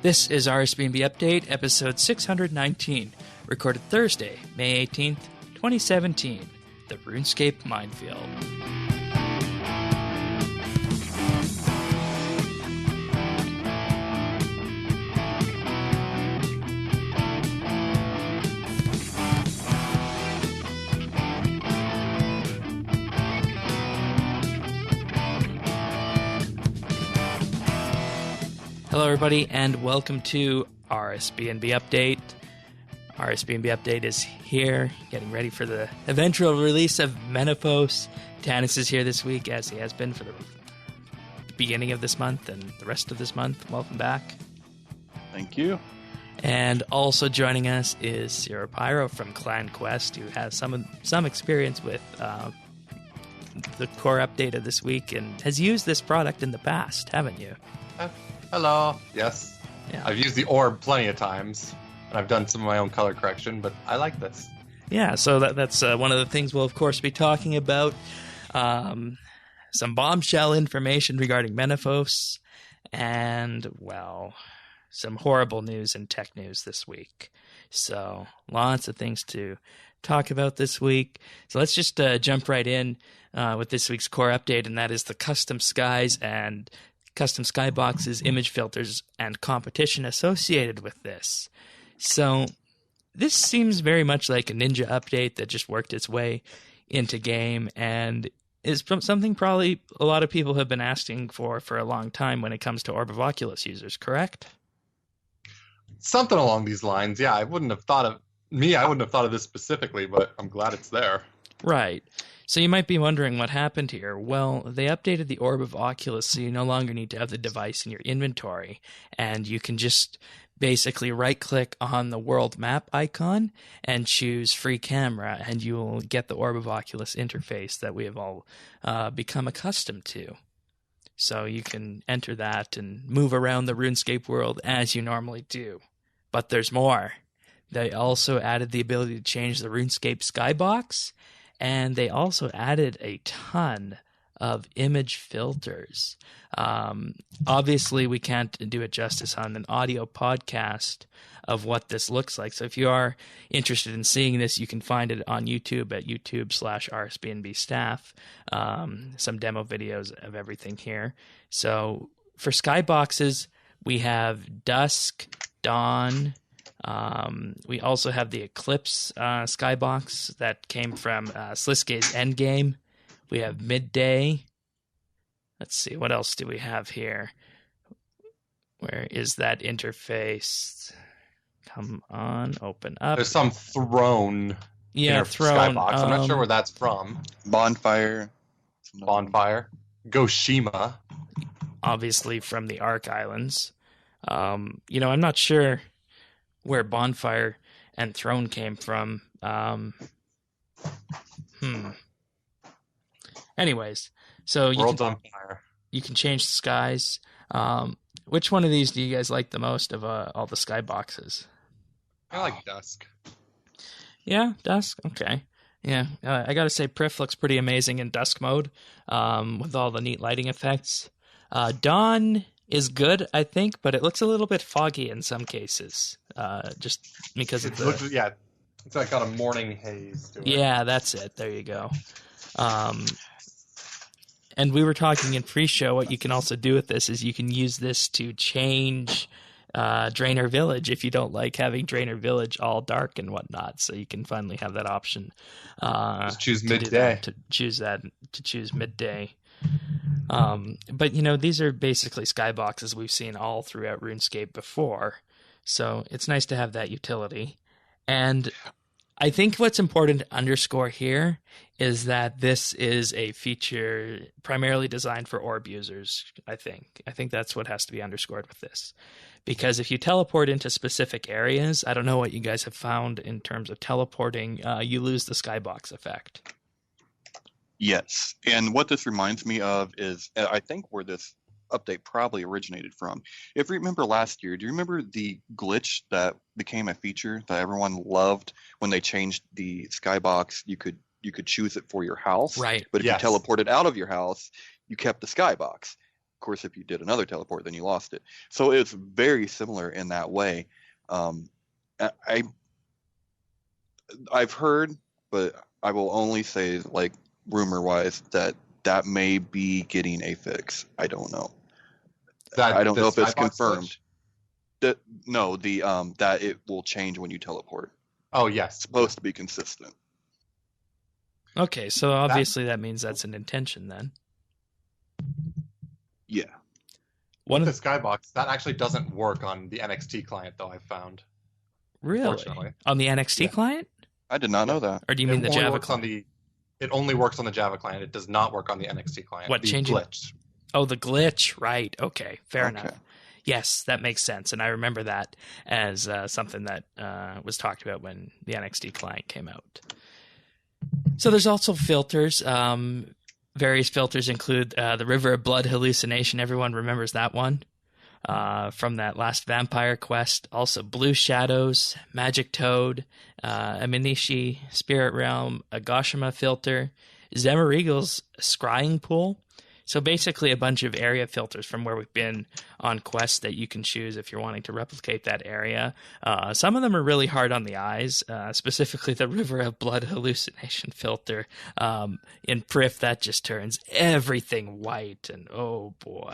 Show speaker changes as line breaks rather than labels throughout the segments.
This is RSBAND Update, episode 619, recorded Thursday, May 18th, 2017, the RuneScape Minefield. Hello everybody, and welcome to RSBAND Update. RSBAND Update is here, getting ready for the eventual release of Menaphos. Tanis is here this week, as he has been for the beginning of this month and the rest of this month. Welcome back.
Thank you.
And also joining us is Sierra Pyro from Clan Quest, who has some experience with the core update of this week and has used this product in the past, haven't you?
Hello. Yes.
Yeah.
I've used the orb plenty of times, and I've done some of my own color correction, but I like this.
Yeah, so that's one of the things we'll, of course, be talking about. Some bombshell information regarding Menaphos, and, well, some horrible news and tech news this week. So lots of things to talk about this week. So let's just jump right in with this week's core update, and that is the custom skies and custom skyboxes, image filters, and competition associated with this. So this seems very much like a Ninja update that just worked its way into game and is something probably a lot of people have been asking for a long time when it comes to Orb of Oculus users, correct?
Something along these lines, yeah. I wouldn't have thought of this specifically, but I'm glad it's there.
Right. So you might be wondering what happened here. Well, they updated the Orb of Oculus so you no longer need to have the device in your inventory, and you can just basically right-click on the world map icon and choose free camera, and you will get the Orb of Oculus interface that we have all become accustomed to. So you can enter that and move around the RuneScape world as you normally do. But there's more. They also added the ability to change the RuneScape skybox, and they also added a ton of image filters. Obviously, we can't do it justice on an audio podcast of what this looks like. So if you are interested in seeing this, you can find it on YouTube at YouTube/RSBANDBstaff. Some demo videos of everything here. So for skyboxes, we have Dusk, Dawn. We also have the Eclipse skybox that came from Sliske's Endgame. We have Midday. Let's see, what else do we have here? Where is that interface? Come on, open up.
There's some throne.
Yeah, throne.
Skybox. I'm not sure where that's from.
Bonfire.
Goshima.
Obviously from the Ark Islands. I'm not sure where Bonfire and Throne came from. Anyways, so
World's on fire.
You can change the skies. Which one of these do you guys like the most of all the skyboxes?
I like Dusk.
Yeah, Dusk? Okay. Yeah, I gotta say Prif looks pretty amazing in Dusk mode with all the neat lighting effects. Dawn is good, I think, but it looks a little bit foggy in some cases, just because of the...
It's like got a morning haze to it.
Yeah, that's it. There you go. And we were talking in pre-show, what you can also do with this is you can use this to change Draenor Village if you don't like having Draenor Village all dark and whatnot. So you can finally have that option.
Just choose midday.
To choose midday. But, these are basically skyboxes we've seen all throughout RuneScape before. So it's nice to have that utility. And I think what's important to underscore here is that this is a feature primarily designed for orb users, I think. I think that's what has to be underscored with this. Because if you teleport into specific areas, I don't know what you guys have found in terms of teleporting, you lose the skybox effect.
Yes, and what this reminds me of is, I think where this update probably originated from. If you remember last year, do you remember the glitch that became a feature that everyone loved when they changed the skybox? You could choose it for your house,
right?
But if you teleported out of your house, you kept the skybox. Of course, if you did another teleport, then you lost it. So it's very similar in that way. I've heard, but I will only say, like, rumor-wise, that may be getting a fix. I don't know. I don't know if it's confirmed. That it will change when you teleport.
Oh, yes.
It's supposed to be consistent.
Okay, so obviously that means that's an intention then.
Yeah.
With the Skybox, that actually doesn't work on the NXT client, though, I've found.
Really? On the NXT client?
I did not know that.
Or do you mean the Java client?
It only works on the Java client. It does not work on the NXT client.
What, changing?
Glitch.
Oh, the glitch. Right. Okay. Fair enough. Yes, that makes sense. And I remember that as something that was talked about when the NXT client came out. So there's also filters. Various filters include the River of Blood hallucination. Everyone remembers that one from that last vampire quest. Also Blue Shadows, Magic Toad, Aminishi, Spirit Realm, a Goshima filter, Zemarigal's Scrying Pool. So basically a bunch of area filters from where we've been on quests that you can choose if you're wanting to replicate that area. Some of them are really hard on the eyes, specifically the River of Blood hallucination filter. In Prif, that just turns everything white, and oh boy.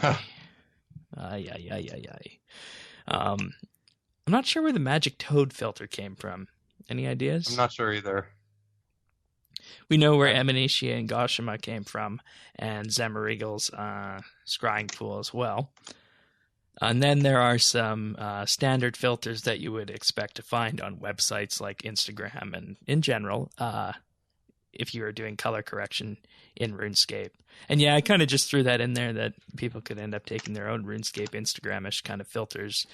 I'm not sure where the Magic Toad filter came from. Any ideas?
I'm not sure either.
We know where Amnesia and Goshima came from, and Zemarigal's Scrying Pool as well. And then there are some standard filters that you would expect to find on websites like Instagram and in general, if you were doing color correction in RuneScape. And yeah, I kind of just threw that in there that people could end up taking their own RuneScape Instagram-ish kind of filters.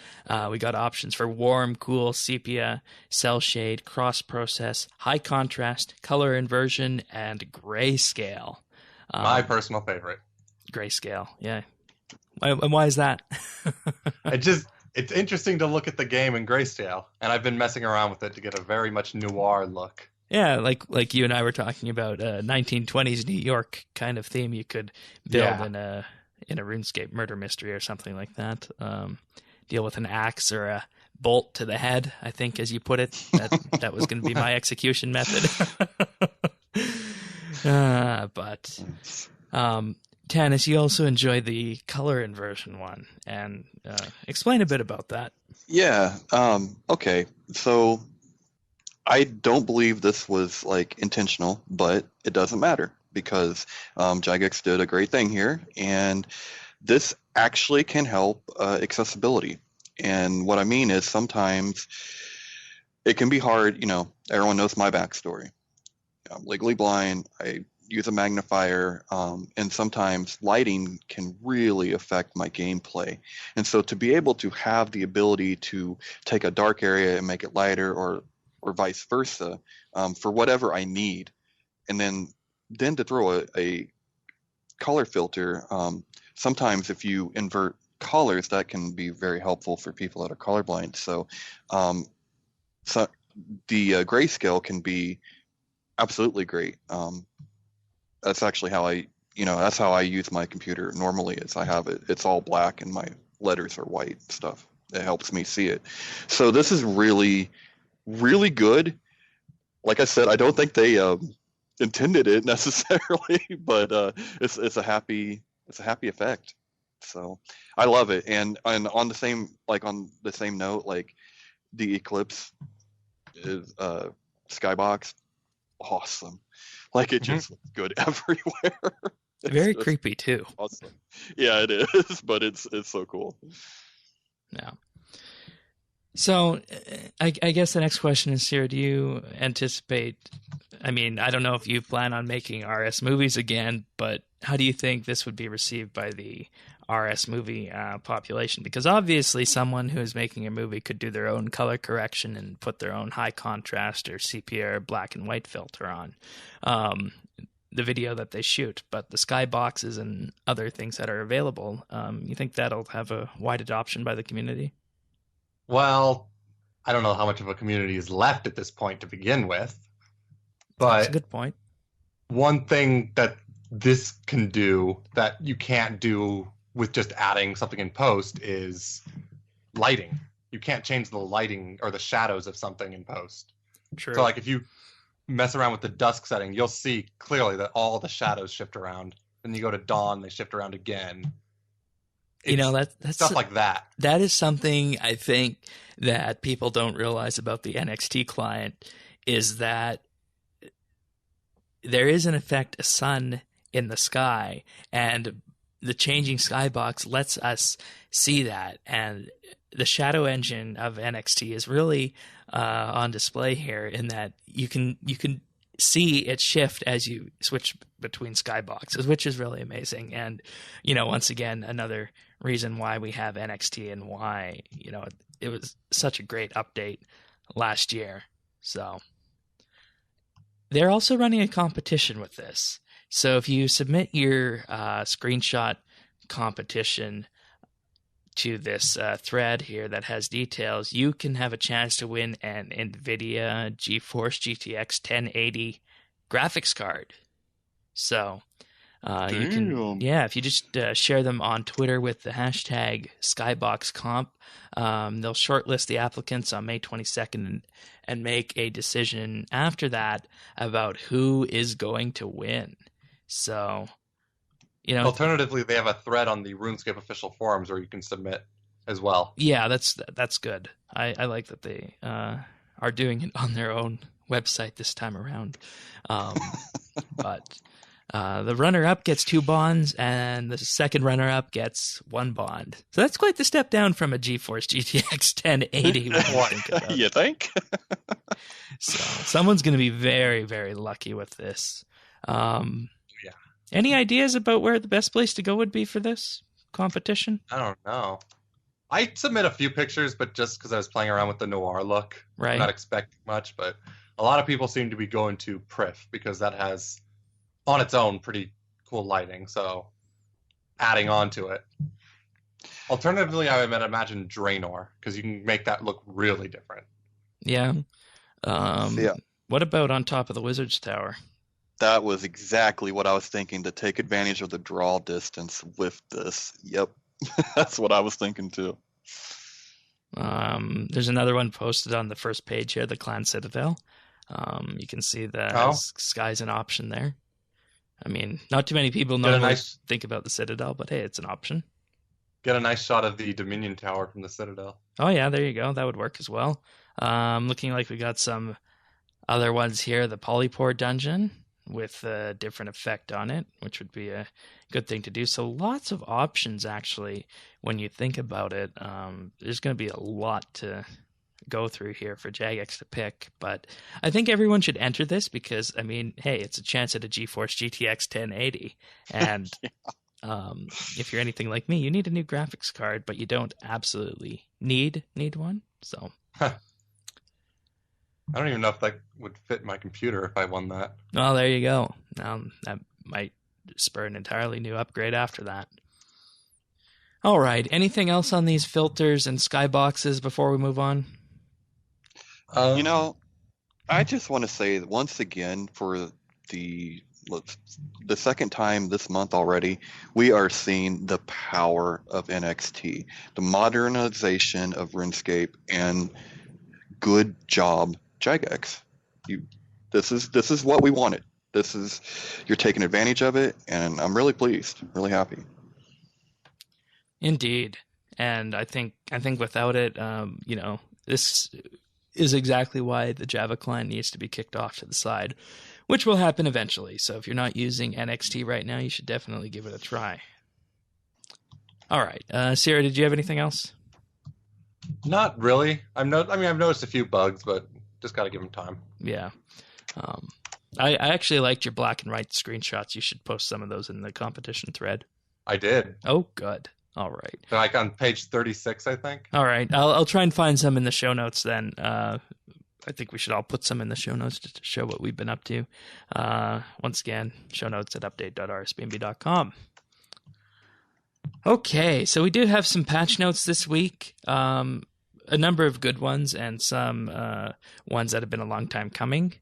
We got options for warm, cool, sepia, cell shade, cross-process, high contrast, color inversion, and grayscale.
My personal favorite.
Grayscale, yeah. And why is that?
It's interesting to look at the game in grayscale, and I've been messing around with it to get a very much noir look.
Yeah, like you and I were talking about 1920s New York kind of theme you could build in a RuneScape murder mystery or something like that. Deal with an axe or a bolt to the head, I think, as you put it. That was going to be my execution method. But Tanis, you also enjoy the color inversion one, and explain a bit about that.
Yeah. Okay. So I don't believe this was like intentional, but it doesn't matter because Jagex did a great thing here, and this actually can help accessibility. And what I mean is sometimes it can be hard. You know, everyone knows my backstory. I'm legally blind. I use a magnifier, and sometimes lighting can really affect my gameplay. And so to be able to have the ability to take a dark area and make it lighter, or vice versa, for whatever I need, and then to throw a color filter. Sometimes if you invert colors, that can be very helpful for people that are colorblind. So, so the grayscale can be absolutely great. That's actually how that's how I use my computer normally. Is I have it's all black and my letters are white stuff. It helps me see it. So this is really, really good. Like I said, I don't think they intended it necessarily, but it's a happy effect. So I love it. And on the same note, like the Eclipse is Skybox, awesome. Like it just looks good everywhere.
Very creepy too.
Awesome. Yeah, it is, but it's so cool.
Yeah. So I guess the next question is here, do you anticipate, I mean, I don't know if you plan on making RS movies again, but how do you think this would be received by the RS movie population? Because obviously someone who is making a movie could do their own color correction and put their own high contrast or sepia or black and white filter on the video that they shoot. But the Skyboxes and other things that are available, you think that'll have a wide adoption by the community?
Well, I don't know how much of a community is left at this point to begin with. But
that's a good point.
One thing that this can do that you can't do with just adding something in post is lighting. You can't change the lighting or the shadows of something in post.
True.
So like if you mess around with the dusk setting, you'll see clearly that all the shadows shift around. Then you go to dawn, they shift around again. That's stuff like that.
That is something I think that people don't realize about the NXT client is that there is in effect a sun in the sky, and the changing skybox lets us see that. And the shadow engine of NXT is really on display here in that you can see it shift as you switch between skyboxes, which is really amazing. And, once again, another reason why we have NXT and why, it was such a great update last year. So they're also running a competition with this. So if you submit your screenshot competition to this thread here that has details, you can have a chance to win an NVIDIA GeForce GTX 1080 graphics card. So you can, if you just share them on Twitter with the hashtag SkyboxComp, they'll shortlist the applicants on May 22nd and make a decision after that about who is going to win. So,
alternatively, they have a thread on the RuneScape official forums where you can submit as well.
Yeah, that's good. I like that they are doing it on their own website this time around. But the runner-up gets 2 bonds, and the second runner-up gets 1 bond. So that's quite the step down from a GeForce GTX 1080.
You think?
So someone's going to be very, very lucky with this.
Yeah.
Any ideas about where the best place to go would be for this competition?
I don't know. I submit a few pictures, but just because I was playing around with the noir look.
Right.
I'm not expecting much, but a lot of people seem to be going to Prif because that has, on its own, pretty cool lighting. So adding on to it. Alternatively, I would imagine Draenor because you can make that look really different.
Yeah. What about on top of the Wizard's Tower?
That was exactly what I was thinking, to take advantage of the draw distance with this. Yep. That's what I was thinking too.
There's another one posted on the first page here, the Clan Citadel. You can see the sky's an option there. I mean, not too many people think about the Citadel, but hey, it's an option.
Get a nice shot of the Dominion Tower from the Citadel.
Oh yeah, there you go. That would work as well. Looking like we got some other ones here. The Polypore Dungeon with a different effect on it, which would be a good thing to do. So lots of options, actually, when you think about it. There's going to be a lot to go through here for Jagex to pick, but I think everyone should enter this because, I mean, hey, it's a chance at a GeForce GTX 1080, and if you're anything like me, you need a new graphics card, but you don't absolutely need one, so...
I don't even know if that would fit my computer if I won that.
Well, there you go. That might spur an entirely new upgrade after that. All right. Anything else on these filters and skyboxes before we move on?
I just want to say once again, for the second time this month already, we are seeing the power of NXT, the modernization of RuneScape, and good job, Jagex. This is what we wanted. You're taking advantage of it, and I'm really pleased, really happy.
Indeed, and I think without it, this is exactly why the Java client needs to be kicked off to the side, which will happen eventually. So if you're not using NXT right now, you should definitely give it a try. All right, Sarah, did you have anything else?
Not really. I've noticed a few bugs, but just got to give them time.
Yeah. I actually liked your black and white screenshots. You should post some of those in the competition thread.
I did.
Oh, good. All right.
They're like on page 36, I think.
All right. I'll try and find some in the show notes then. I think we should all put some in the show notes just to show what we've been up to. Once again, show notes at update.rsbnb.com. Okay, so we do have some patch notes this week. A number of good ones and some ones that have been a long time coming.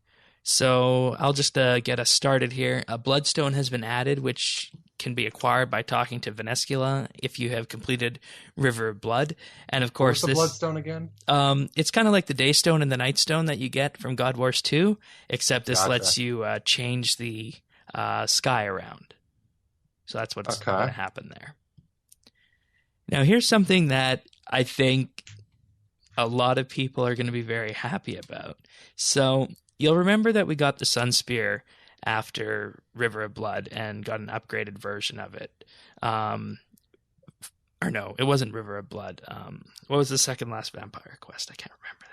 So I'll just get us started here. Bloodstone has been added, which can be acquired by talking to Venescula if you have completed River of Blood. And of course,
What's the Bloodstone again?
It's kind of like the Daystone and the Nightstone that you get from God Wars 2, except this lets you change the sky around. So that's what's going to happen there. Now, here's something that I think a lot of people are going to be very happy about. So you'll remember that we got the Sun Spear after River of Blood and got an upgraded version of it. Or no, it wasn't River of Blood. What was the second last vampire quest? I can't remember the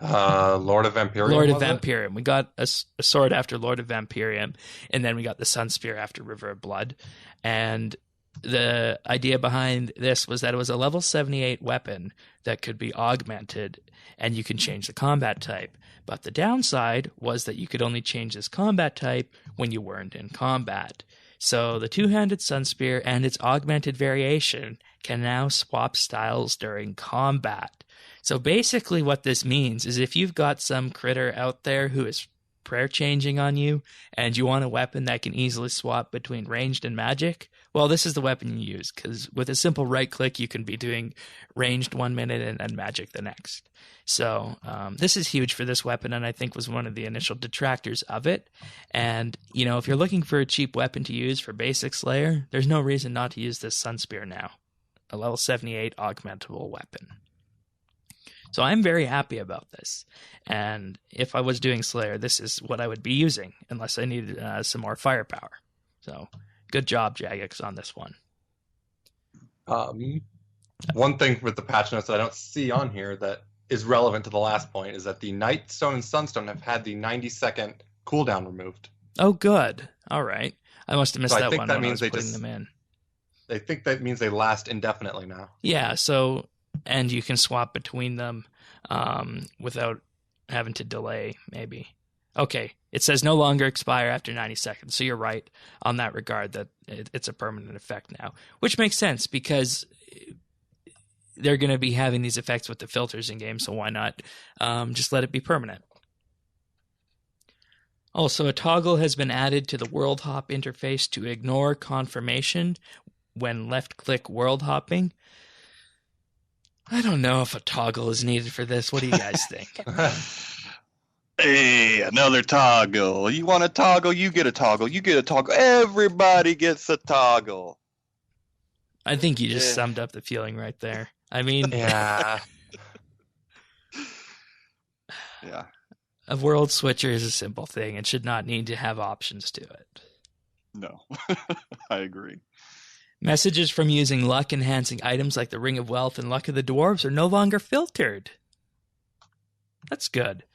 name.
Lord of Vampirium.
Lord of Vampirium. We got a sword after Lord of Vampirium, and then we got the Sun Spear after River of Blood. And the idea behind this was that it was a level 78 weapon that could be augmented, and you can change the combat type. But the downside was that you could only change this combat type when you weren't in combat. So the two-handed Sun Spear and its augmented variation can now swap styles during combat. So basically what this means is if you've got some critter out there who is prayer changing on you and you want a weapon that can easily swap between ranged and magic, well, this is the weapon you use, because with a simple right click you can be doing ranged 1 minute and magic the next. So this is huge for this weapon, and I think was one of the initial detractors of it. And if you're looking for a cheap weapon to use for basic Slayer, there's no reason not to use this Sun Spear now, a level 78 augmentable weapon. So I'm very happy about this. And if I was doing Slayer, this is what I would be using, unless I needed some more firepower. So good job, Jagex, on this one.
One thing with the patch notes that I don't see on here that is relevant to the last point is that the Nightstone and Sunstone have had the 90-second cooldown removed.
Oh, good. All right. I must have missed that one when I was putting them in.
I think that means they last indefinitely now.
Yeah, so... And you can swap between them without having to delay, maybe. Okay, it says no longer expire after 90 seconds. So you're right on that regard that it's a permanent effect now, which makes sense because they're going to be having these effects with the filters in game. So why not just let it be permanent? Also, a toggle has been added to the world hop interface to ignore confirmation when left click world hopping. I don't know if a toggle is needed for this. What do you guys think?
Hey, another toggle. You want a toggle? You get a toggle. You get a toggle. Everybody gets a toggle.
I think you just summed up the feeling right there. I mean...
Yeah.
Yeah.
A world switcher is a simple thing and should not need to have options to it.
No, I agree.
Messages from using luck-enhancing items like the Ring of Wealth and Luck of the Dwarves are no longer filtered. That's good.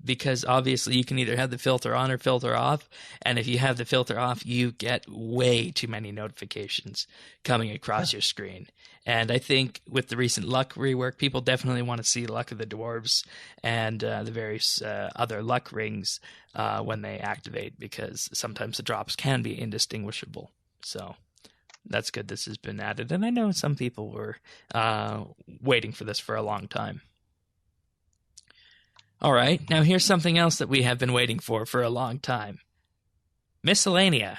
Because obviously you can either have the filter on or filter off, and if you have the filter off, you get way too many notifications coming across your screen. And I think with the recent luck rework, people definitely want to see Luck of the Dwarves and the various other luck rings when they activate, because sometimes the drops can be indistinguishable. So... that's good this has been added. And I know some people were waiting for this for a long time. All right, now here's something else that we have been waiting for a long time. Miscellanea.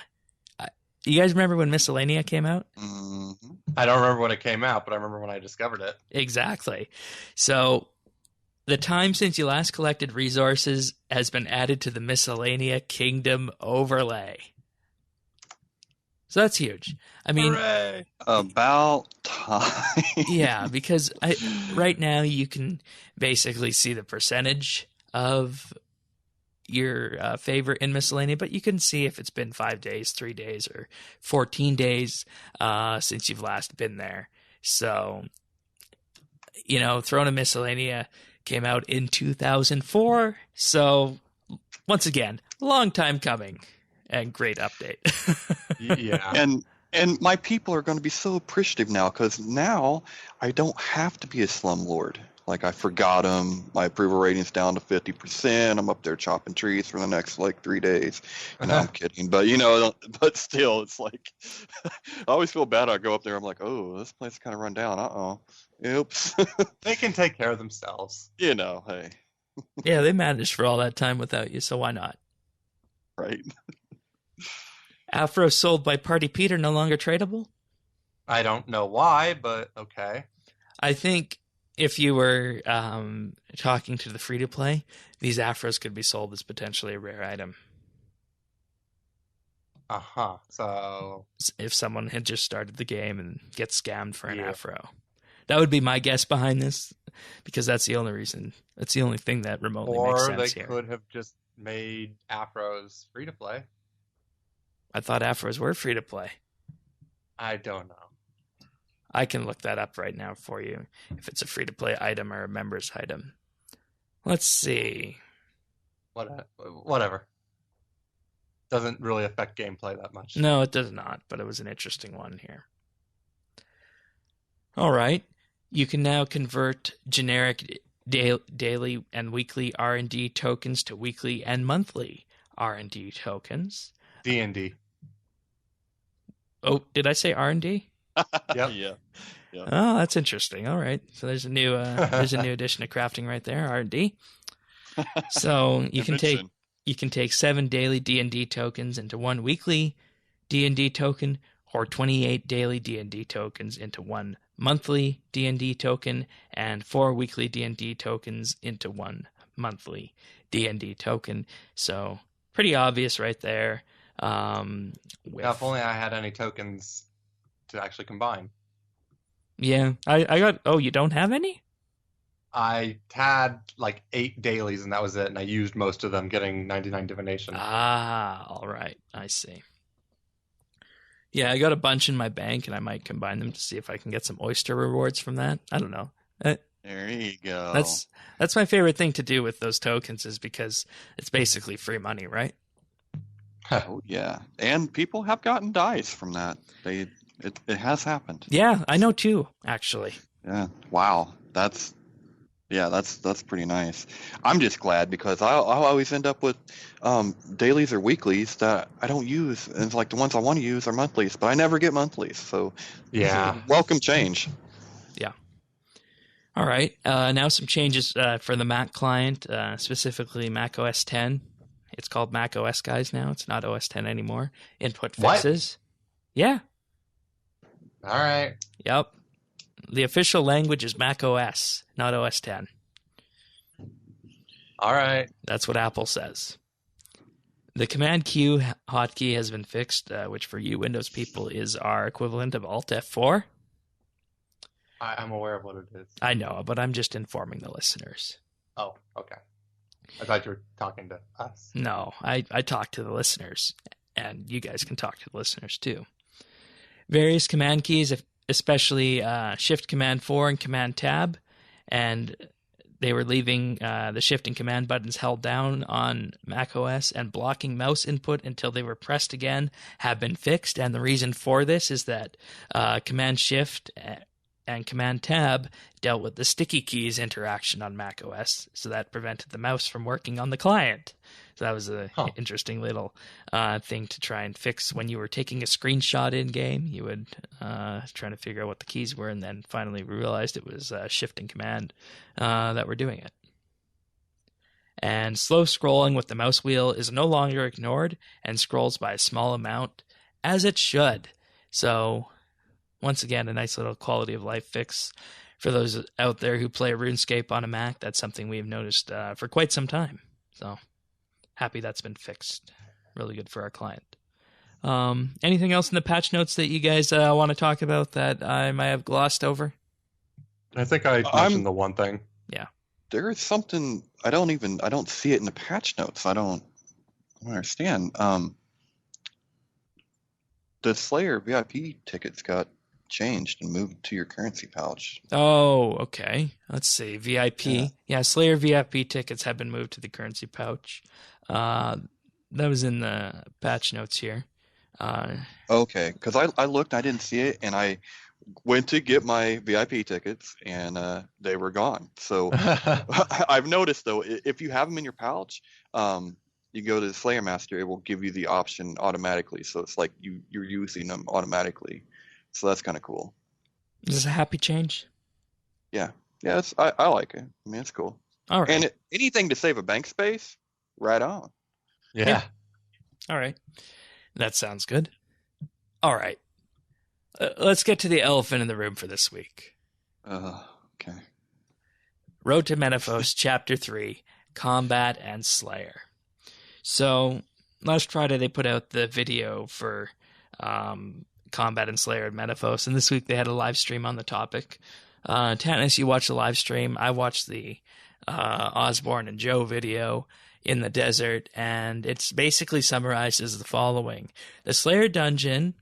You guys remember when Miscellanea came out?
Mm-hmm.
I don't remember when it came out, but I remember when I discovered it.
Exactly. So the time since you last collected resources has been added to the Miscellanea Kingdom overlay. So that's huge. I mean,
hooray!
About time.
Yeah, because right now you can basically see the percentage of your favor in Miscellanea, but you can see if it's been 5 days, 3 days, or 14 days since you've last been there. So, Throne of Miscellanea came out in 2004. So, once again, long time coming. And great update.
Yeah.
And my people are going to be so appreciative now, because now I don't have to be a slumlord. Like, I forgot them. My approval rating's down to 50%. I'm up there chopping trees for the next 3 days. And I'm kidding, but but still, it's like I always feel bad. I go up there, I'm like, oh, this place is kind of run down. Oops.
They can take care of themselves.
Hey.
Yeah, they managed for all that time without you, so why not?
Right.
Afros sold by Party Pete are no longer tradable?
I don't know why, but okay.
I think if you were talking to the free-to-play, these afros could be sold as potentially a rare item.
Uh-huh. So
If someone had just started the game and gets scammed for an
Yeah.
afro. That would be my guess behind this, because that's the only reason. That's the only thing that remotely makes
or
sense
they
here.
could have just made afros free to play.
I thought afros were free-to-play.
I don't know.
I can look that up right now for you, if it's a free-to-play item or a members item. Let's see.
Whatever. Doesn't really affect gameplay that much.
No, it does not, but it was an interesting one here. All right. You can now convert generic daily and weekly R&D tokens to weekly and monthly R&D tokens.
D&D.
Oh, did I say R&D?
Yep.
Yeah.
Oh, that's interesting. All right. So there's a new addition to crafting right there, R&D. So you can take 7 daily D&D tokens into 1 weekly D&D token, or 28 daily D&D tokens into 1 monthly D&D token, and 4 weekly D&D tokens into 1 monthly D&D token. So pretty obvious right there.
If only I had any tokens to actually combine.
Yeah, I got. Oh, you don't have any?
I had like 8 dailies and that was it, and I used most of them getting 99 divination.
Ah, all right. I see. Yeah, I got a bunch in my bank, and I might combine them to see if I can get some oyster rewards from that. I don't know.
There you go.
That's my favorite thing to do with those tokens, is because it's basically free money, right?
Oh yeah, and people have gotten dice from that. It has happened.
Yeah, I know too, actually.
Yeah. Wow. That's pretty nice. I'm just glad, because I'll always end up with dailies or weeklies that I don't use, and like the ones I want to use are monthlies, but I never get monthlies. So
Yeah.
welcome change.
Yeah. All right. Now some changes for the Mac client, specifically Mac OS 10. It's called Mac OS, guys, now. It's not OS 10 anymore. Input
What?
fixes. Yeah.
All right.
Yep. The official language is Mac OS, not OS 10.
All right.
That's what Apple says. The Command Q hotkey has been fixed, which for you Windows people is our equivalent of Alt F4.
I'm aware of what it is.
I know, but I'm just informing the listeners.
Oh, okay. I thought you were talking to us.
No, I talk to the listeners, and you guys can talk to the listeners too. Various command keys, especially Shift Command 4 and Command Tab, and they were leaving the Shift and Command buttons held down on macOS and blocking mouse input until they were pressed again, have been fixed. And the reason for this is that Command Shift and Command Tab dealt with the sticky keys interaction on macOS, so that prevented the mouse from working on the client. So that was an interesting little thing to try and fix when you were taking a screenshot in-game. You would try to figure out what the keys were, and then finally realized it was Shift and Command that were doing it. And slow scrolling with the mouse wheel is no longer ignored and scrolls by a small amount, as it should. So once again, a nice little quality of life fix for those out there who play RuneScape on a Mac. That's something we've noticed for quite some time. So happy that's been fixed. Really good for our client. Anything else in the patch notes that you guys want to talk about that I might have glossed over?
I think I mentioned the one thing.
Yeah.
There is something I don't see it in the patch notes. I don't understand. The Slayer VIP tickets got changed and moved to your currency pouch.
Oh, okay. Let's see. VIP. Yeah, Slayer VIP tickets have been moved to the currency pouch. That was in the patch notes here.
Okay, because I looked, I didn't see it, and I went to get my VIP tickets, and they were gone. So I've noticed, though, if you have them in your pouch, you go to the Slayer Master, it will give you the option automatically. So it's like you're using them automatically. So that's kind of cool.
Is this a happy change?
Yeah, I like it. I mean, it's cool.
All right.
And anything to save a bank space, right on.
Yeah.
All right. That sounds good. All right. Let's get to the elephant in the room for this week.
Okay.
Road to Menaphos, Chapter 3, Combat and Slayer. So, last Friday they put out the video for Combat and Slayer at Menaphos, and this week they had a live stream on the topic. Tannis, you watched the live stream. I watched the Osborne and Joe video in the desert, and it's basically summarized as the following. The Slayer dungeon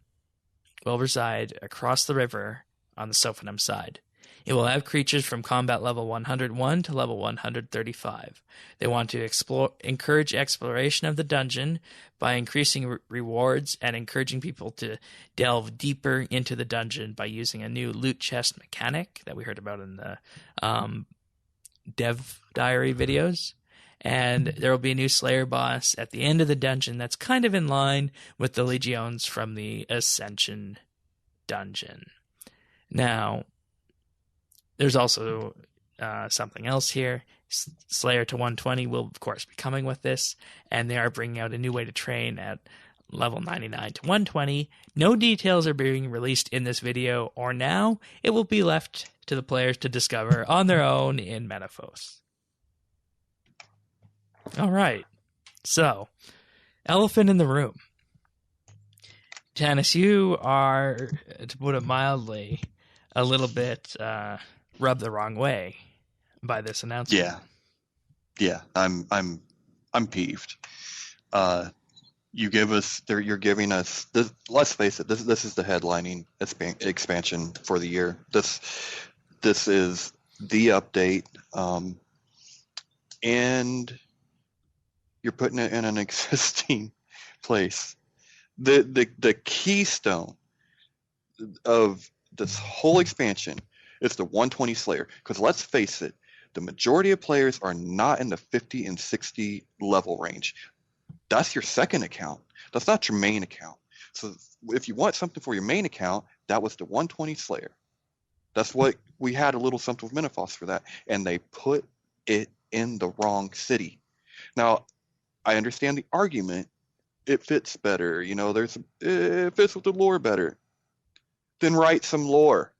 will reside across the river on the Sophanum side. It will have creatures from combat level 101 to level 135. They want to encourage exploration of the dungeon by increasing rewards and encouraging people to delve deeper into the dungeon by using a new loot chest mechanic that we heard about in the dev diary videos. And there will be a new Slayer boss at the end of the dungeon that's kind of in line with the Legiones from the Ascension dungeon. Now, there's also something else here. Slayer to 120 will, of course, be coming with this, and they are bringing out a new way to train at level 99 to 120. No details are being released in this video or now. It will be left to the players to discover on their own in Menaphos. All right. So, elephant in the room. Tannis, you are, to put it mildly, a little bit rubbed the wrong way by this announcement.
Yeah. I'm peeved. You're giving us this. Let's face it. This is the headlining expansion for the year. This is the update, and you're putting it in an existing place. The keystone of this whole expansion is the 120 Slayer. Because let's face it, the majority of players are not in the 50 and 60 level range. That's your second account. That's not your main account. So if you want something for your main account, that was the 120 Slayer. That's what we had, a little something with Menaphos for that. And they put it in the wrong city. Now, I understand the argument. It fits better. It fits with the lore better. Then write some lore.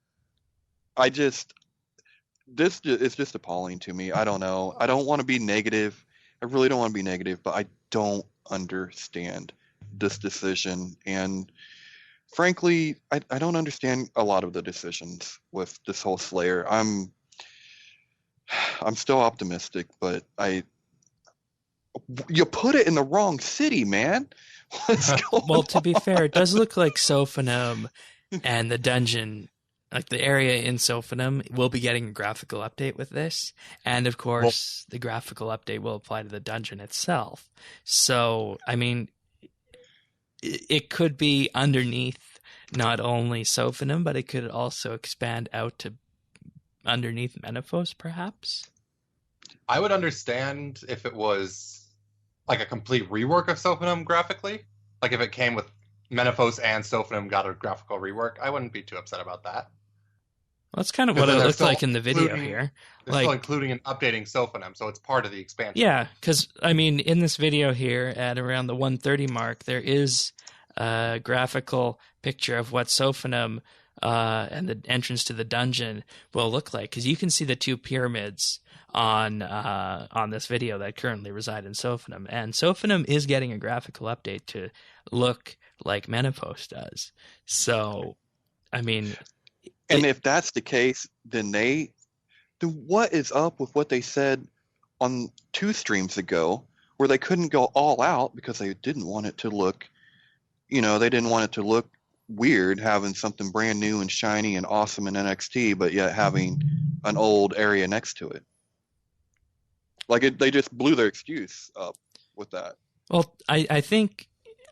This is just appalling to me. I don't know. I don't want to be negative. I really don't want to be negative, but I don't understand this decision. And frankly, I don't understand a lot of the decisions with this whole Slayer. I'm still optimistic, but you put it in the wrong city, man. What's going
Well, to be
on?
fair, it does look like Sophanum and the dungeon, like the area in Sophanum, will be getting a graphical update with this. And of course, the graphical update will apply to the dungeon itself. So, I mean, it could be underneath not only Sophanum, but it could also expand out to underneath Menaphos, perhaps.
I would understand if it was like a complete rework of Sophanum graphically. Like if it came with Menaphos and Sophanum got a graphical rework, I wouldn't be too upset about that.
Well, that's kind of what it looked like in the video here.
They're still including and updating Sophanum, so it's part of the expansion.
Yeah, because, I mean, in this video here, at around the 130 mark, there is a graphical picture of what Sophanum and the entrance to the dungeon will look like. Because you can see the two pyramids on this video that currently reside in Sophanum. And Sophanum is getting a graphical update to look like Menaphos does. So, I mean...
And if that's the case, then what is up with what they said on 2 streams ago, where they couldn't go all out because they didn't want it to look, they didn't want it to look weird having something brand new and shiny and awesome in NXT, but yet having an old area next to it. They just blew their excuse up with that.
Well, I think,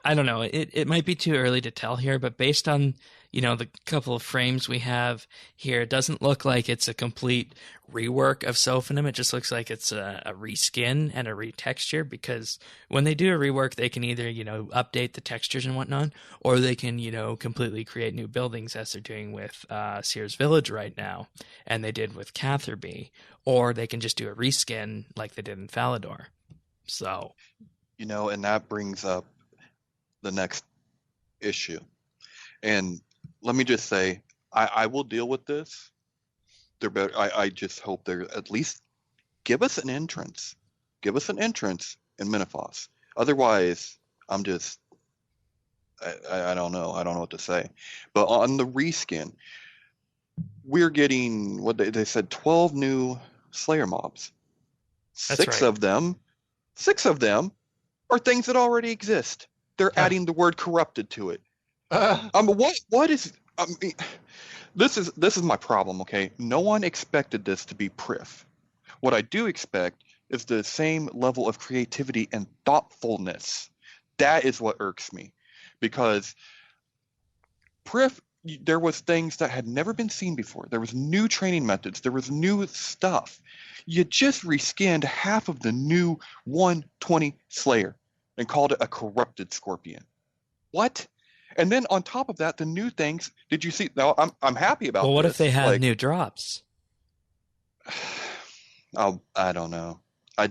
I don't know, it might be too early to tell here, but based on, the couple of frames we have here, it doesn't look like it's a complete rework of Sophanum. It just looks like it's a reskin and a retexture, because when they do a rework, they can either, update the textures and whatnot, or they can, completely create new buildings, as they're doing with Sears Village right now, and they did with Catherby, or they can just do a reskin like they did in Falador. So...
and that brings up the next issue. And let me just say, I will deal with this. They're better. I just hope they're at least give us an entrance. Give us an entrance in Menaphos. Otherwise, I'm just I don't know. I don't know what to say. But on the reskin, we're getting what they said 12 new Slayer mobs.
That's
Six
right.
of them are things that already exist. They're adding the word corrupted to it. What is I mean, this is my problem, okay? No one expected this to be Prif. What I do expect is the same level of creativity and thoughtfulness. That is what irks me. Because Prif, there was things that had never been seen before. There was new training methods. There was new stuff. You just reskinned half of the new 120 Slayer and called it a corrupted Scorpion. What? And then on top of that, the new things. Did you see? Now I'm happy about.
Well, what
this.
if they have new drops?
I don't know. I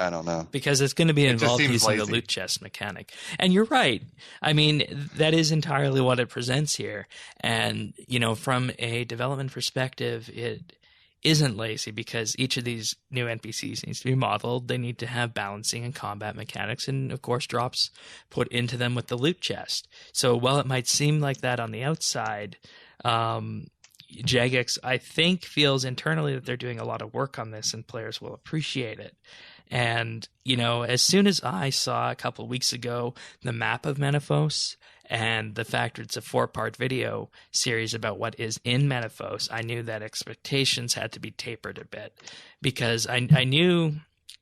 don't know.
Because it's going to be involved using the
lazy.
loot chest mechanic. And you're right. I mean, that is entirely what it presents here. And, from a development perspective, it isn't lazy because each of these new NPCs needs to be modeled. They need to have balancing and combat mechanics and, of course, drops put into them with the loot chest. So while it might seem like that on the outside, Jagex, I think, feels internally that they're doing a lot of work on this and players will appreciate it. And, as soon as I saw a couple of weeks ago the map of Menaphos and the fact that it's a 4-part video series about what is in Menaphos, I knew that expectations had to be tapered a bit because I knew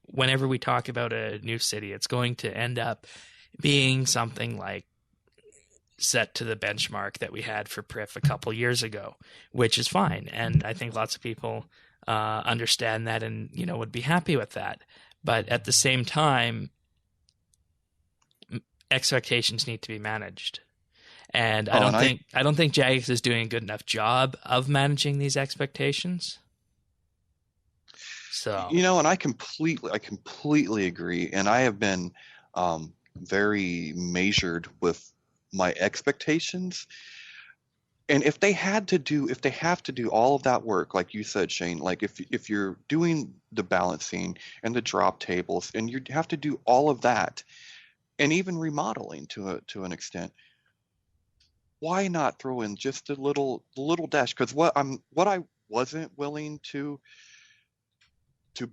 whenever we talk about a new city, it's going to end up being something like set to the benchmark that we had for Prif a couple years ago, which is fine. And I think lots of people understand that and, would be happy with that. But at the same time, expectations need to be managed. And I don't think Jagex is doing a good enough job of managing these expectations. So
and I completely agree. And I have been very measured with my expectations. And if they have to do all of that work, like you said, Shane, like if you're doing the balancing and the drop tables and you have to do all of that and even remodeling to an extent, why not throw in just the little dash? Because what I wasn't willing to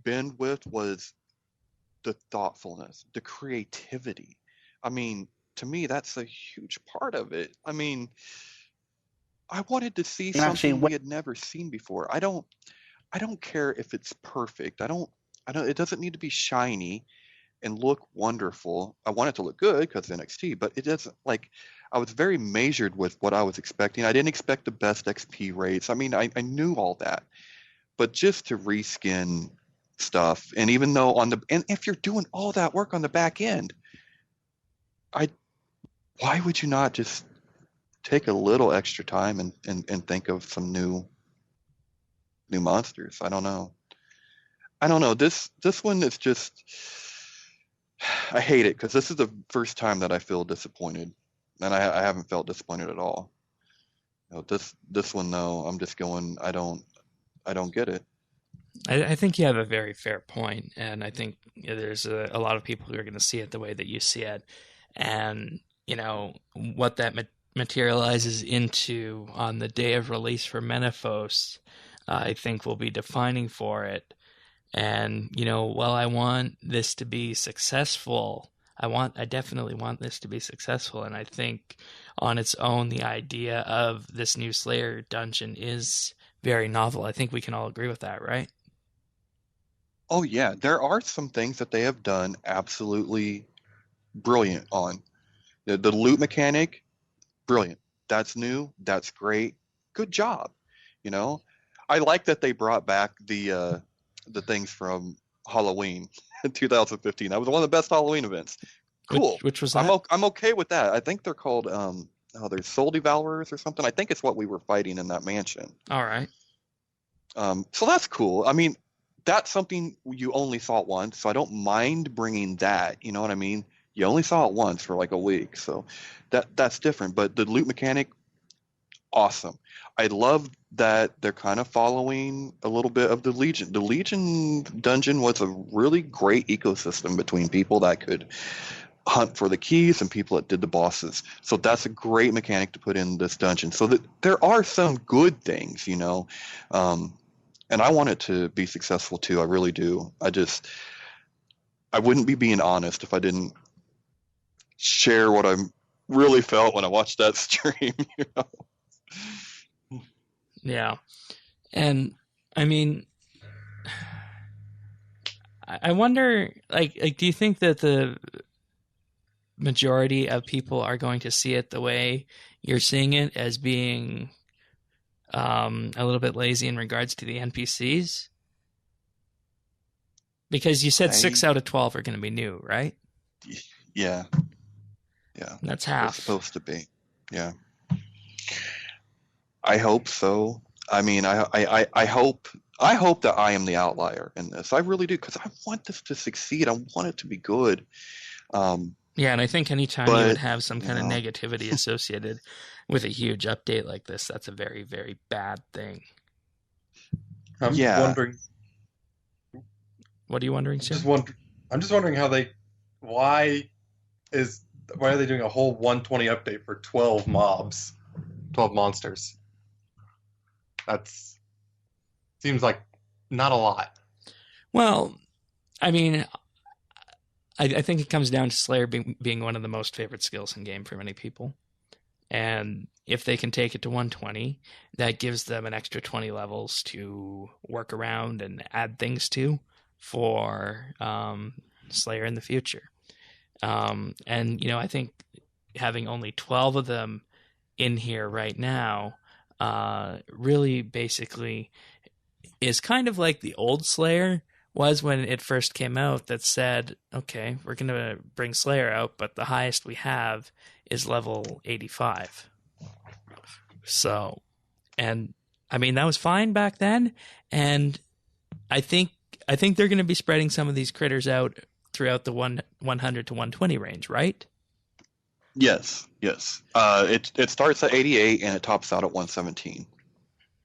bend with was the thoughtfulness, the creativity. I mean, to me, that's a huge part of it. I mean, I wanted to see something we had never seen before. I don't care if it's perfect. It doesn't need to be shiny and look wonderful. I want it to look good because NXT, but it doesn't. Like, I was very measured with what I was expecting. I didn't expect the best XP rates. I mean, I knew all that, but just to reskin stuff, and even though and if you're doing all that work on the back end, why would you not just take a little extra time and think of some new monsters? I don't know. This one is just, I hate it because this is the first time that I feel disappointed, and I haven't felt disappointed at all. This one though, I'm just going, I don't get it.
I think you have a very fair point, and I think there's a lot of people who are going to see it the way that you see it, and what that materializes into on the day of release for Menaphos, I think will be defining for it. And while I want this to be successful, I definitely want this to be successful, and I think on its own the idea of this new Slayer dungeon is very novel. I think we can all agree with that, right?
Oh yeah, there are some things that they have done absolutely brilliant on. The loot mechanic, brilliant. That's new. That's great. Good job. I like that they brought back the things from Halloween in 2015. That was one of the best Halloween events. Cool.
Which was that?
I'm okay with that. I think they're called they're Soul Devourers or something. I think it's what we were fighting in that mansion.
All right.
So that's cool. I mean, that's something you only fought once, so I don't mind bringing that. You know what I mean? You only saw it once for like a week, so that's different. But the loot mechanic, awesome. I love that they're kind of following a little bit of the Legion. The Legion dungeon was a really great ecosystem between people that could hunt for the keys and people that did the bosses. So that's a great mechanic to put in this dungeon. So that there are some good things, and I want it to be successful too. I really do. I wouldn't be being honest if I didn't share what I really felt when I watched that stream.
Yeah. And I mean, I wonder, like, do you think that the majority of people are going to see it the way you're seeing it, as being a little bit lazy in regards to the NPCs? Because you said 6 out of 12 are going to be new, right?
Yeah.
That's half.
It's supposed to be. Yeah. I hope so. I mean, I hope that I am the outlier in this. I really do, because I want this to succeed. I want it to be good.
Yeah, and I think anytime you would have some kind of negativity associated with a huge update like this, that's a very, very bad thing.
I'm wondering.
What are you wondering, sir?
I'm just wondering why are they doing a whole 120 update for 12 mobs, 12 monsters? Seems like not a lot.
Well, I mean, I think it comes down to Slayer being one of the most favorite skills in game for many people. And if they can take it to 120, that gives them an extra 20 levels to work around and add things to for Slayer in the future. And, I think having only 12 of them in here right now really basically is kind of like the old Slayer was when it first came out, that said, okay, we're going to bring Slayer out, but the highest we have is level 85. So, and I mean, that was fine back then. And I think they're going to be spreading some of these critters out throughout the 100 to 120 range, right?
Yes. It starts at 88 and it tops out at 117.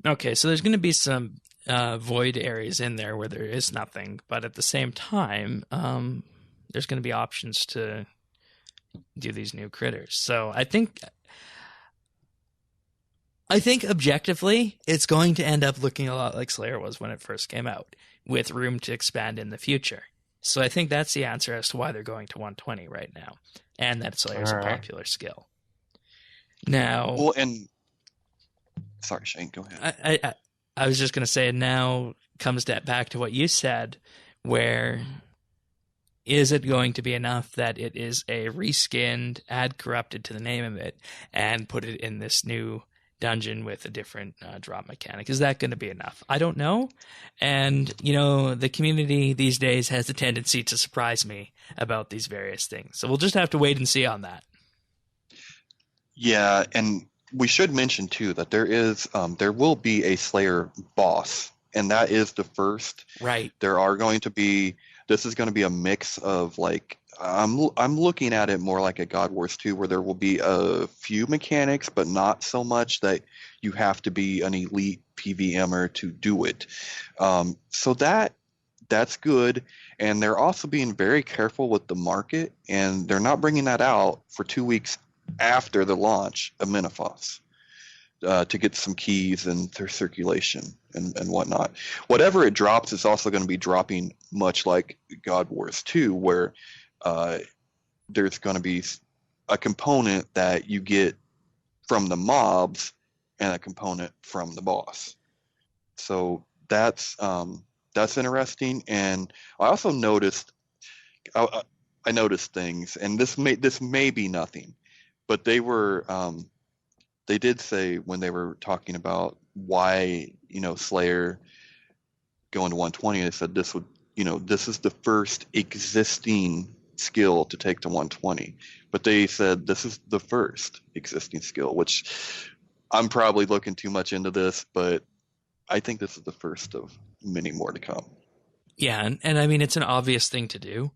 Okay, so there's going to be some void areas in there where there is nothing, but at the same time, there's going to be options to do these new critters. So I think objectively, it's going to end up looking a lot like Slayer was when it first came out, with room to expand in the future. So I think that's the answer as to why they're going to 120 right now, and that Slayer's a popular skill. Now,
well, and sorry, Shane, go ahead.
I was just going to say, it now comes back to what you said, where is it going to be enough that it is a reskinned, add corrupted to the name of it, and put it in this new dungeon with a different drop mechanic? Is that going to be enough? I don't know. And, the community these days has a tendency to surprise me about these various things. So we'll just have to wait and see on that.
Yeah, and we should mention too that there will be a Slayer boss, and that is the first.
Right.
This is going to be a mix of, like, I'm looking at it more like a God Wars 2, where there will be a few mechanics, but not so much that you have to be an elite PVMer to do it. So that's good, and they're also being very careful with the market, and they're not bringing that out for 2 weeks after the launch of Menaphos to get some keys and their circulation and whatnot. Whatever it drops is also going to be dropping much like God Wars 2, where there's going to be a component that you get from the mobs and a component from the boss. So that's interesting. And I also noticed things, and this may be nothing, but they did say when they were talking about why Slayer going to 120, they said this is the first existing skill to take to 120, but they said this is the first existing skill, which I'm probably looking too much into this, but I think this is the first of many more to come.
Yeah, and I mean, it's an obvious thing to do,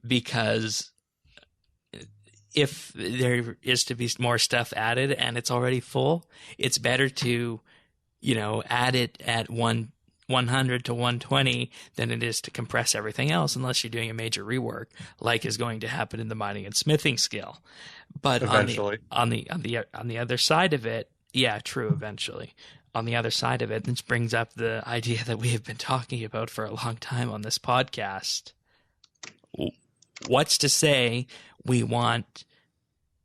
because if there is to be more stuff added and it's already full, it's better to, add it at 100 to 120 than it is to compress everything else, unless you're doing a major rework, like is going to happen in the mining and smithing skill. But
Eventually.
on the other side of it, yeah, true, eventually. On the other side of it, this brings up the idea that we have been talking about for a long time on this podcast. What's to say we want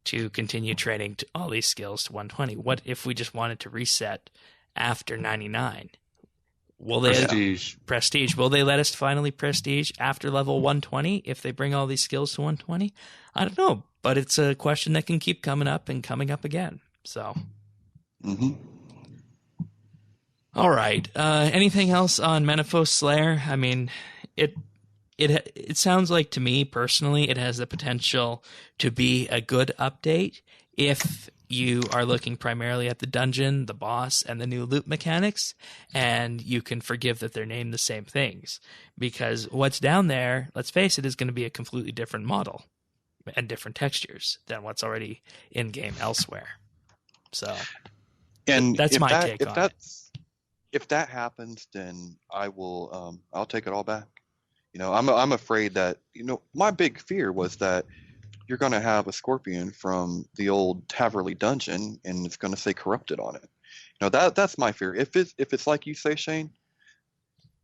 to continue training all these skills to 120? What if we just wanted to reset after 99? Prestige. Will they let us finally prestige after level 120 if they bring all these skills to 120? I don't know, but it's a question that can keep coming up and coming up again. So, All right. Anything else on Menaphos Slayer? I mean, it sounds like, to me personally, it has the potential to be a good update if you are looking primarily at the dungeon, the boss, and the new loot mechanics, and you can forgive that they're named the same things. Because what's down there, let's face it, is going to be a completely different model and different textures than what's already in-game elsewhere. So,
and
that's my take on it.
If that happens, then I will. I'll take it all back. I'm afraid that my big fear was that you're going to have a scorpion from the old Taverley dungeon, and it's going to say corrupted on it. That's my fear. If it's like you say, Shane,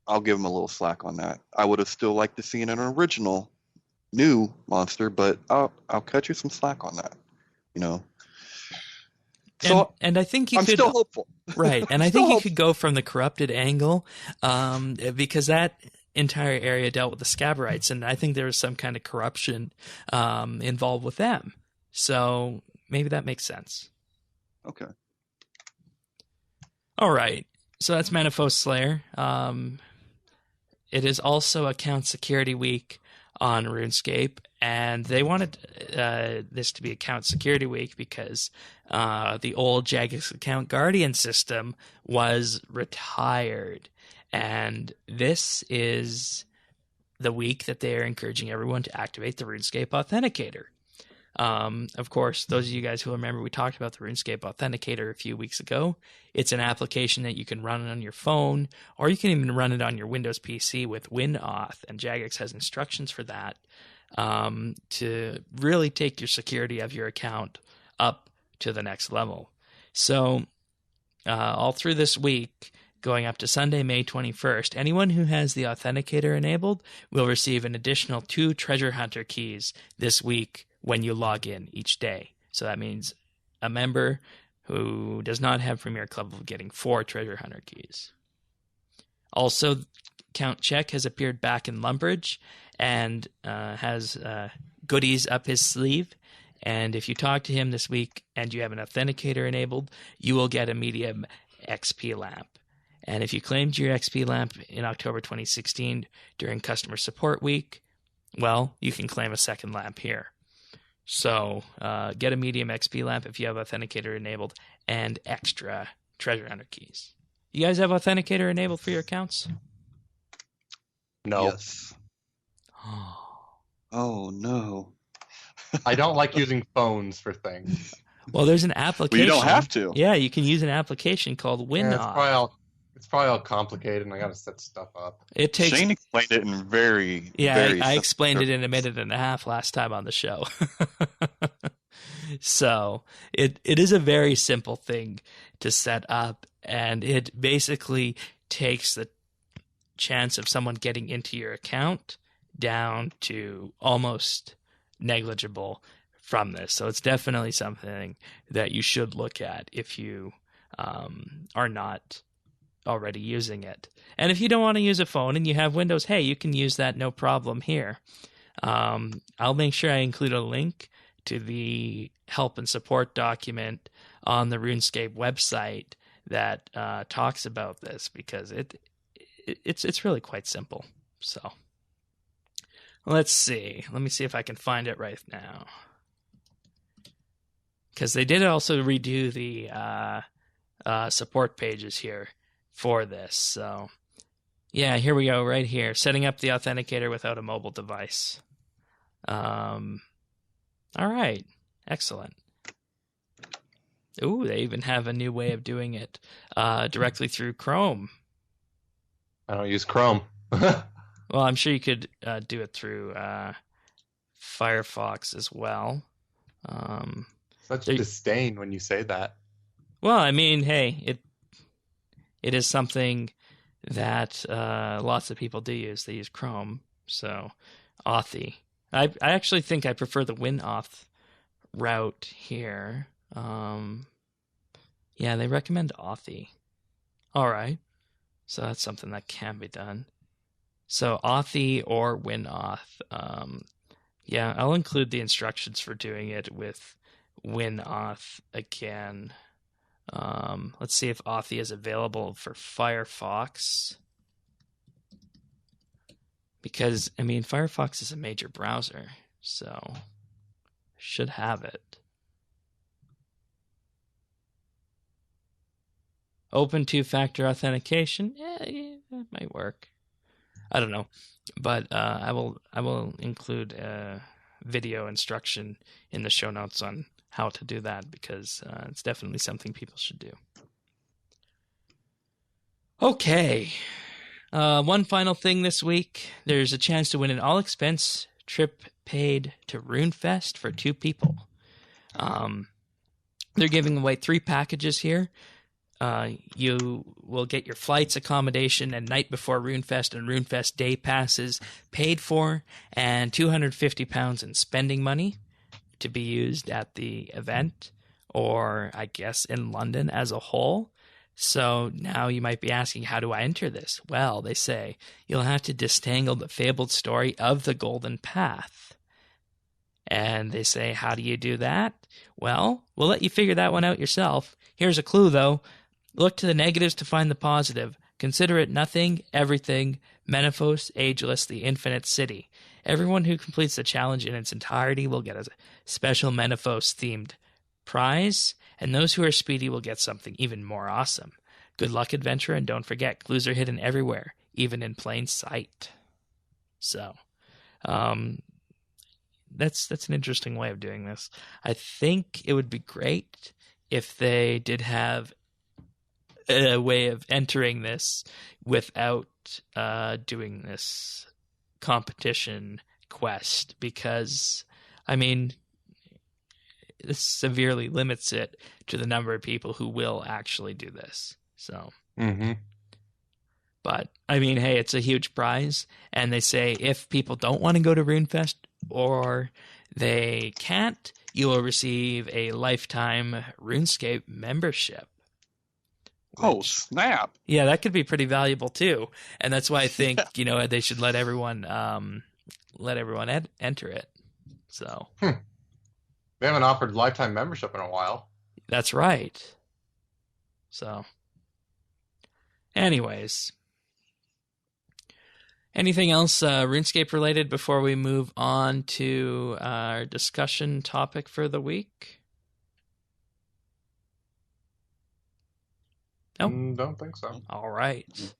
I'll give him a little slack on that. I would have still liked to see an original, new monster, but I'll cut you some slack on that. So
and I think
I'm still hopeful,
right? And I think you could go from the corrupted angle, because that entire area dealt with the Scaberites, and I think there was some kind of corruption involved with them. So maybe that makes sense.
Okay.
All right. So that's Menaphos Slayer. It is also Account Security Week on RuneScape, and they wanted this to be Account Security Week because the old Jagex Account Guardian system was retired. And this is the week that they are encouraging everyone to activate the RuneScape Authenticator. Of course, those of you guys who remember, we talked about the RuneScape Authenticator a few weeks ago. It's an application that you can run on your phone, or you can even run it on your Windows PC with WinAuth, and Jagex has instructions for that to really take your security of your account up to the next level. So all through this week, going up to Sunday, May 21st, anyone who has the Authenticator enabled will receive an additional 2 Treasure Hunter keys this week when you log in each day. So that means a member who does not have Premier Club will be getting 4 Treasure Hunter keys. Also, Count Check has appeared back in Lumbridge and has goodies up his sleeve. And if you talk to him this week and you have an Authenticator enabled, you will get a medium XP lamp. And if you claimed your XP lamp in October 2016 during Customer Support Week, well, you can claim a second lamp here. So get a medium XP lamp if you have Authenticator enabled and extra Treasure Hunter keys. You guys have Authenticator enabled for your accounts?
No.
Yes. Oh, no.
I don't like using phones for things.
Well, there's an application.
Well, you don't have to.
Yeah, you can use an application called WinAuth.
It's probably all complicated, and I got to set stuff up.
It takes.
Shane explained it in very.
I explained it in a minute and a half last time on the show. So it is a very simple thing to set up, and it basically takes the chance of someone getting into your account down to almost negligible from this. So it's definitely something that you should look at if you are not already using it. And if you don't want to use a phone and you have Windows, hey, you can use that, no problem here. I'll make sure I include a link to the help and support document on the RuneScape website that talks about this, because it's really quite simple. So let's see. Let me see if I can find it right now, because they did also redo the support pages here for this. So yeah, here we go, right here. Setting up the Authenticator without a mobile device. All right. Excellent. Ooh, they even have a new way of doing it directly through Chrome.
I don't use Chrome.
Well, I'm sure you could do it through Firefox as well.
Such disdain when you say that.
Well, I mean, hey, it is something that lots of people do use. They use Chrome, so Authy. I actually think I prefer the WinAuth route here. Yeah, they recommend Authy. All right, so that's something that can be done. So Authy or WinAuth. Yeah, I'll include the instructions for doing it with WinAuth again. Let's see if Authy is available for Firefox. Because, I mean, Firefox is a major browser, so should have it. Open two-factor authentication? Yeah, that might work. I don't know, but I will include a video instruction in the show notes on how to do that, because it's definitely something people should do. Okay. One final thing this week. There's a chance to win an all-expense trip paid to RuneFest for 2 people. They're giving away 3 packages here. You will get your flights, accommodation, and night before RuneFest and RuneFest day passes paid for, and £250 in spending money to be used at the event, or I guess in London as a whole. So now you might be asking, how do I enter this? Well, they say you'll have to disentangle the fabled story of the Golden Path. And they say, how do you do that? Well, we'll let you figure that one out yourself. Here's a clue, though. Look to the negatives to find the positive. Consider it nothing, everything, Menaphos, ageless, the infinite city. Everyone who completes the challenge in its entirety will get a special Menaphos-themed prize, and those who are speedy will get something even more awesome. Good luck, adventurer, and don't forget, clues are hidden everywhere, even in plain sight. So, that's an interesting way of doing this. I think it would be great if they did have a way of entering this without doing this competition quest, because, I mean, this severely limits it to the number of people who will actually do this. So, But, I mean, hey, it's a huge prize, and they say if people don't want to go to RuneFest or they can't, you will receive a lifetime RuneScape membership.
Oh, snap.
Yeah, that could be pretty valuable too. And that's why I think, they should let everyone enter it. So
they haven't offered lifetime membership in a while.
That's right. So anyways, anything else RuneScape related before we move on to our discussion topic for the week? Nope.
Don't think so.
All right.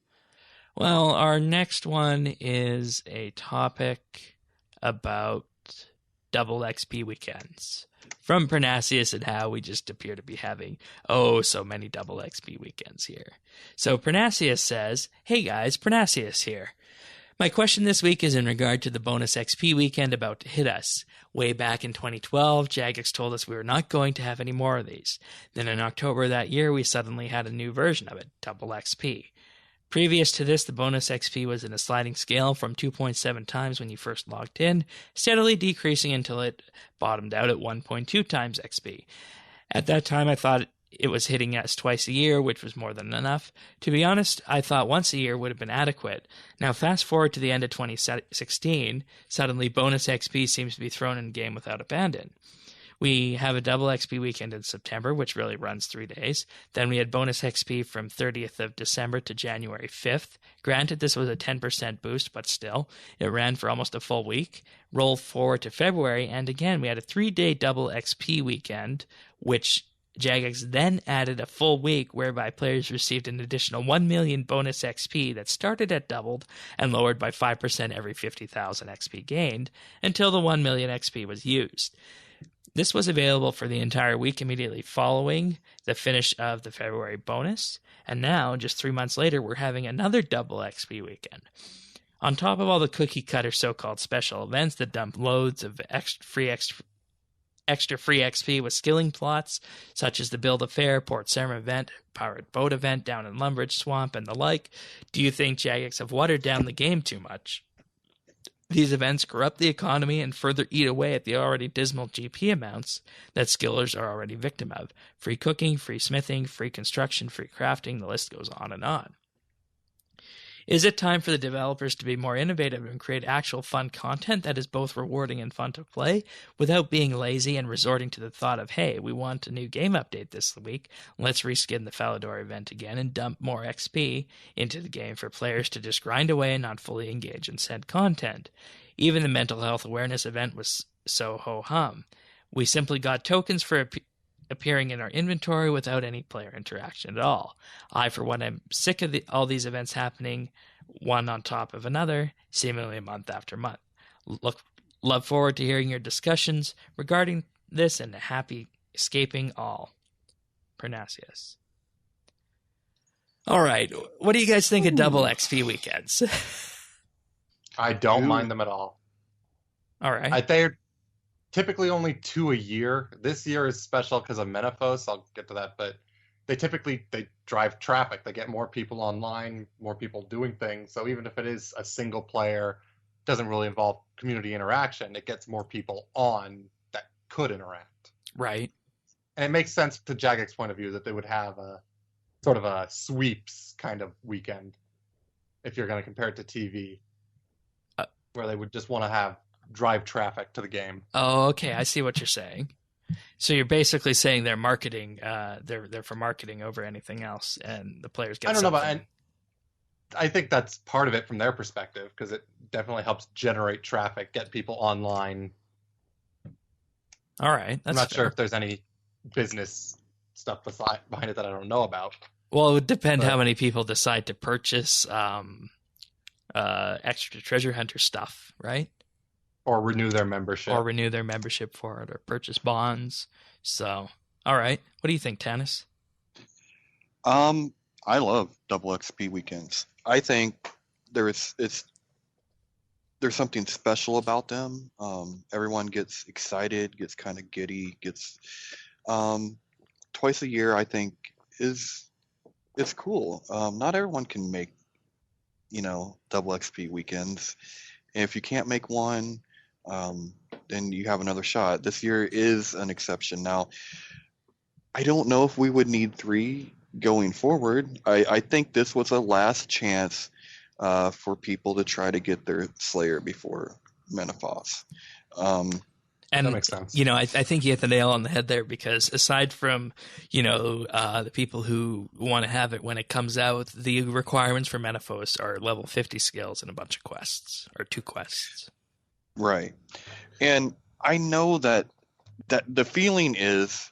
Well, our next one is a topic about double XP weekends. From Pernasius and how we just appear to be having, so many double XP weekends here. So Pernasius says, hey guys, Pernasius here. My question this week is in regard to the bonus XP weekend about to hit us. Way back in 2012, Jagex told us we were not going to have any more of these. Then in October that year, we suddenly had a new version of it, double XP. Previous to this, the bonus XP was in a sliding scale from 2.7 times when you first logged in, steadily decreasing until it bottomed out at 1.2 times XP. At that time, I thought it was hitting us twice a year, which was more than enough. To be honest, I thought once a year would have been adequate. Now fast forward to the end of 2016, suddenly bonus XP seems to be thrown in the game without abandon. We have a double XP weekend in September, which really runs 3 days. Then we had bonus XP from 30th of December to January 5th. Granted, this was a 10% boost, but still, it ran for almost a full week. Roll forward to February, and again, we had a 3-day double XP weekend, which Jagex then added a full week whereby players received an additional 1 million bonus XP that started at doubled and lowered by 5% every 50,000 XP gained until the 1 million XP was used. This was available for the entire week immediately following the finish of the February bonus, and now, just 3 months later, we're having another double XP weekend. On top of all the cookie-cutter so-called special events that dump loads of extra free XP with skilling plots, such as the Build a Fair, Port Sarim event, Pirate Boat event down in Lumbridge Swamp, and the like, do you think Jagex have watered down the game too much? These events corrupt the economy and further eat away at the already dismal GP amounts that skillers are already victim of. Free cooking, free smithing, free construction, free crafting, the list goes on and on. Is it time for the developers to be more innovative and create actual fun content that is both rewarding and fun to play without being lazy and resorting to the thought of, hey, we want a new game update this week, let's reskin the Falador event again and dump more XP into the game for players to just grind away and not fully engage in said content? Even the mental health awareness event was so ho-hum. We simply got tokens for appearing in our inventory without any player interaction at all. I, for one, am sick of all these events happening one on top of another, seemingly month after month. Love forward to hearing your discussions regarding this, and happy escaping all. Pernasius. All right, what do you guys think of double XP weekends?
I don't mind them at all.
All right.
They're typically only 2 a year. This year is special because of Menaphos. I'll get to that, but they drive traffic. They get more people online, more people doing things. So even if it is a single player, doesn't really involve community interaction, it gets more people on that could interact.
Right.
And it makes sense to Jagex's point of view that they would have a sort of a sweeps kind of weekend if you're going to compare it to TV, where they would just want to drive traffic to the game.
Oh, okay. I see what you're saying. So you're basically saying they're marketing. They're for marketing over anything else, and the players get.
I don't know, but I think that's part of it from their perspective because it definitely helps generate traffic, get people online.
All right,
I'm not sure if there's any business stuff behind it that I don't know about.
Well, it would depend how many people decide to purchase extra treasure hunter stuff, right?
Or renew their membership.
For it, or purchase bonds. So, all right. What do you think, Tanis?
I love double XP weekends. I think there's something special about them. Everyone gets excited, gets kind of giddy, gets twice a year. I think it's cool. Not everyone can make double XP weekends. If you can't make one, then you have another shot. This year is an exception. Now, I don't know if we would need 3 going forward. I think this was a last chance for people to try to get their Slayer before Menaphos.
And
that makes sense.
I think you hit the nail on the head there, because aside from the people who want to have it when it comes out, the requirements for Menaphos are level 50 skills and a bunch of quests, or 2 quests.
Right. And I know that the feeling is,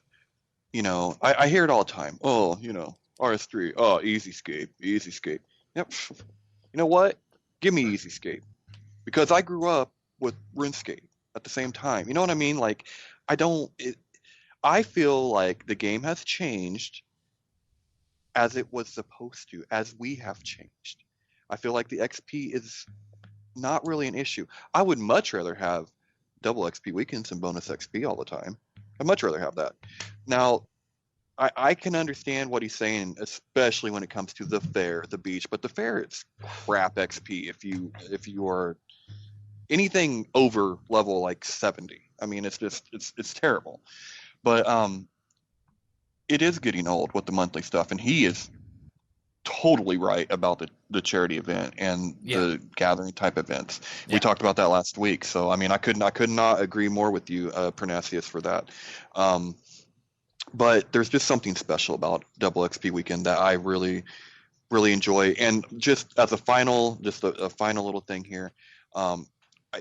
I hear it all the time. Oh, RS3. Oh, easy scape. Yep. You know what? Give me easy scape, because I grew up with RuneScape at the same time. You know what I mean? Like, I feel like the game has changed as it was supposed to, as we have changed. I feel like the XP is not really an issue. I would much rather have double XP weekends and bonus XP all the time. I'd much rather have that. Now, I can understand what he's saying, especially when it comes to the fair, the beach. But the fair is crap XP if you are anything over level like 70. I mean, it's terrible. But it is getting old with the monthly stuff, and he is totally right about the charity event and the gathering type events. Yeah. We talked about that last week. So I mean, I could not agree more with you, Pernasius, for that. But there's just something special about double XP weekend that I really, really enjoy. And just as a final little thing here,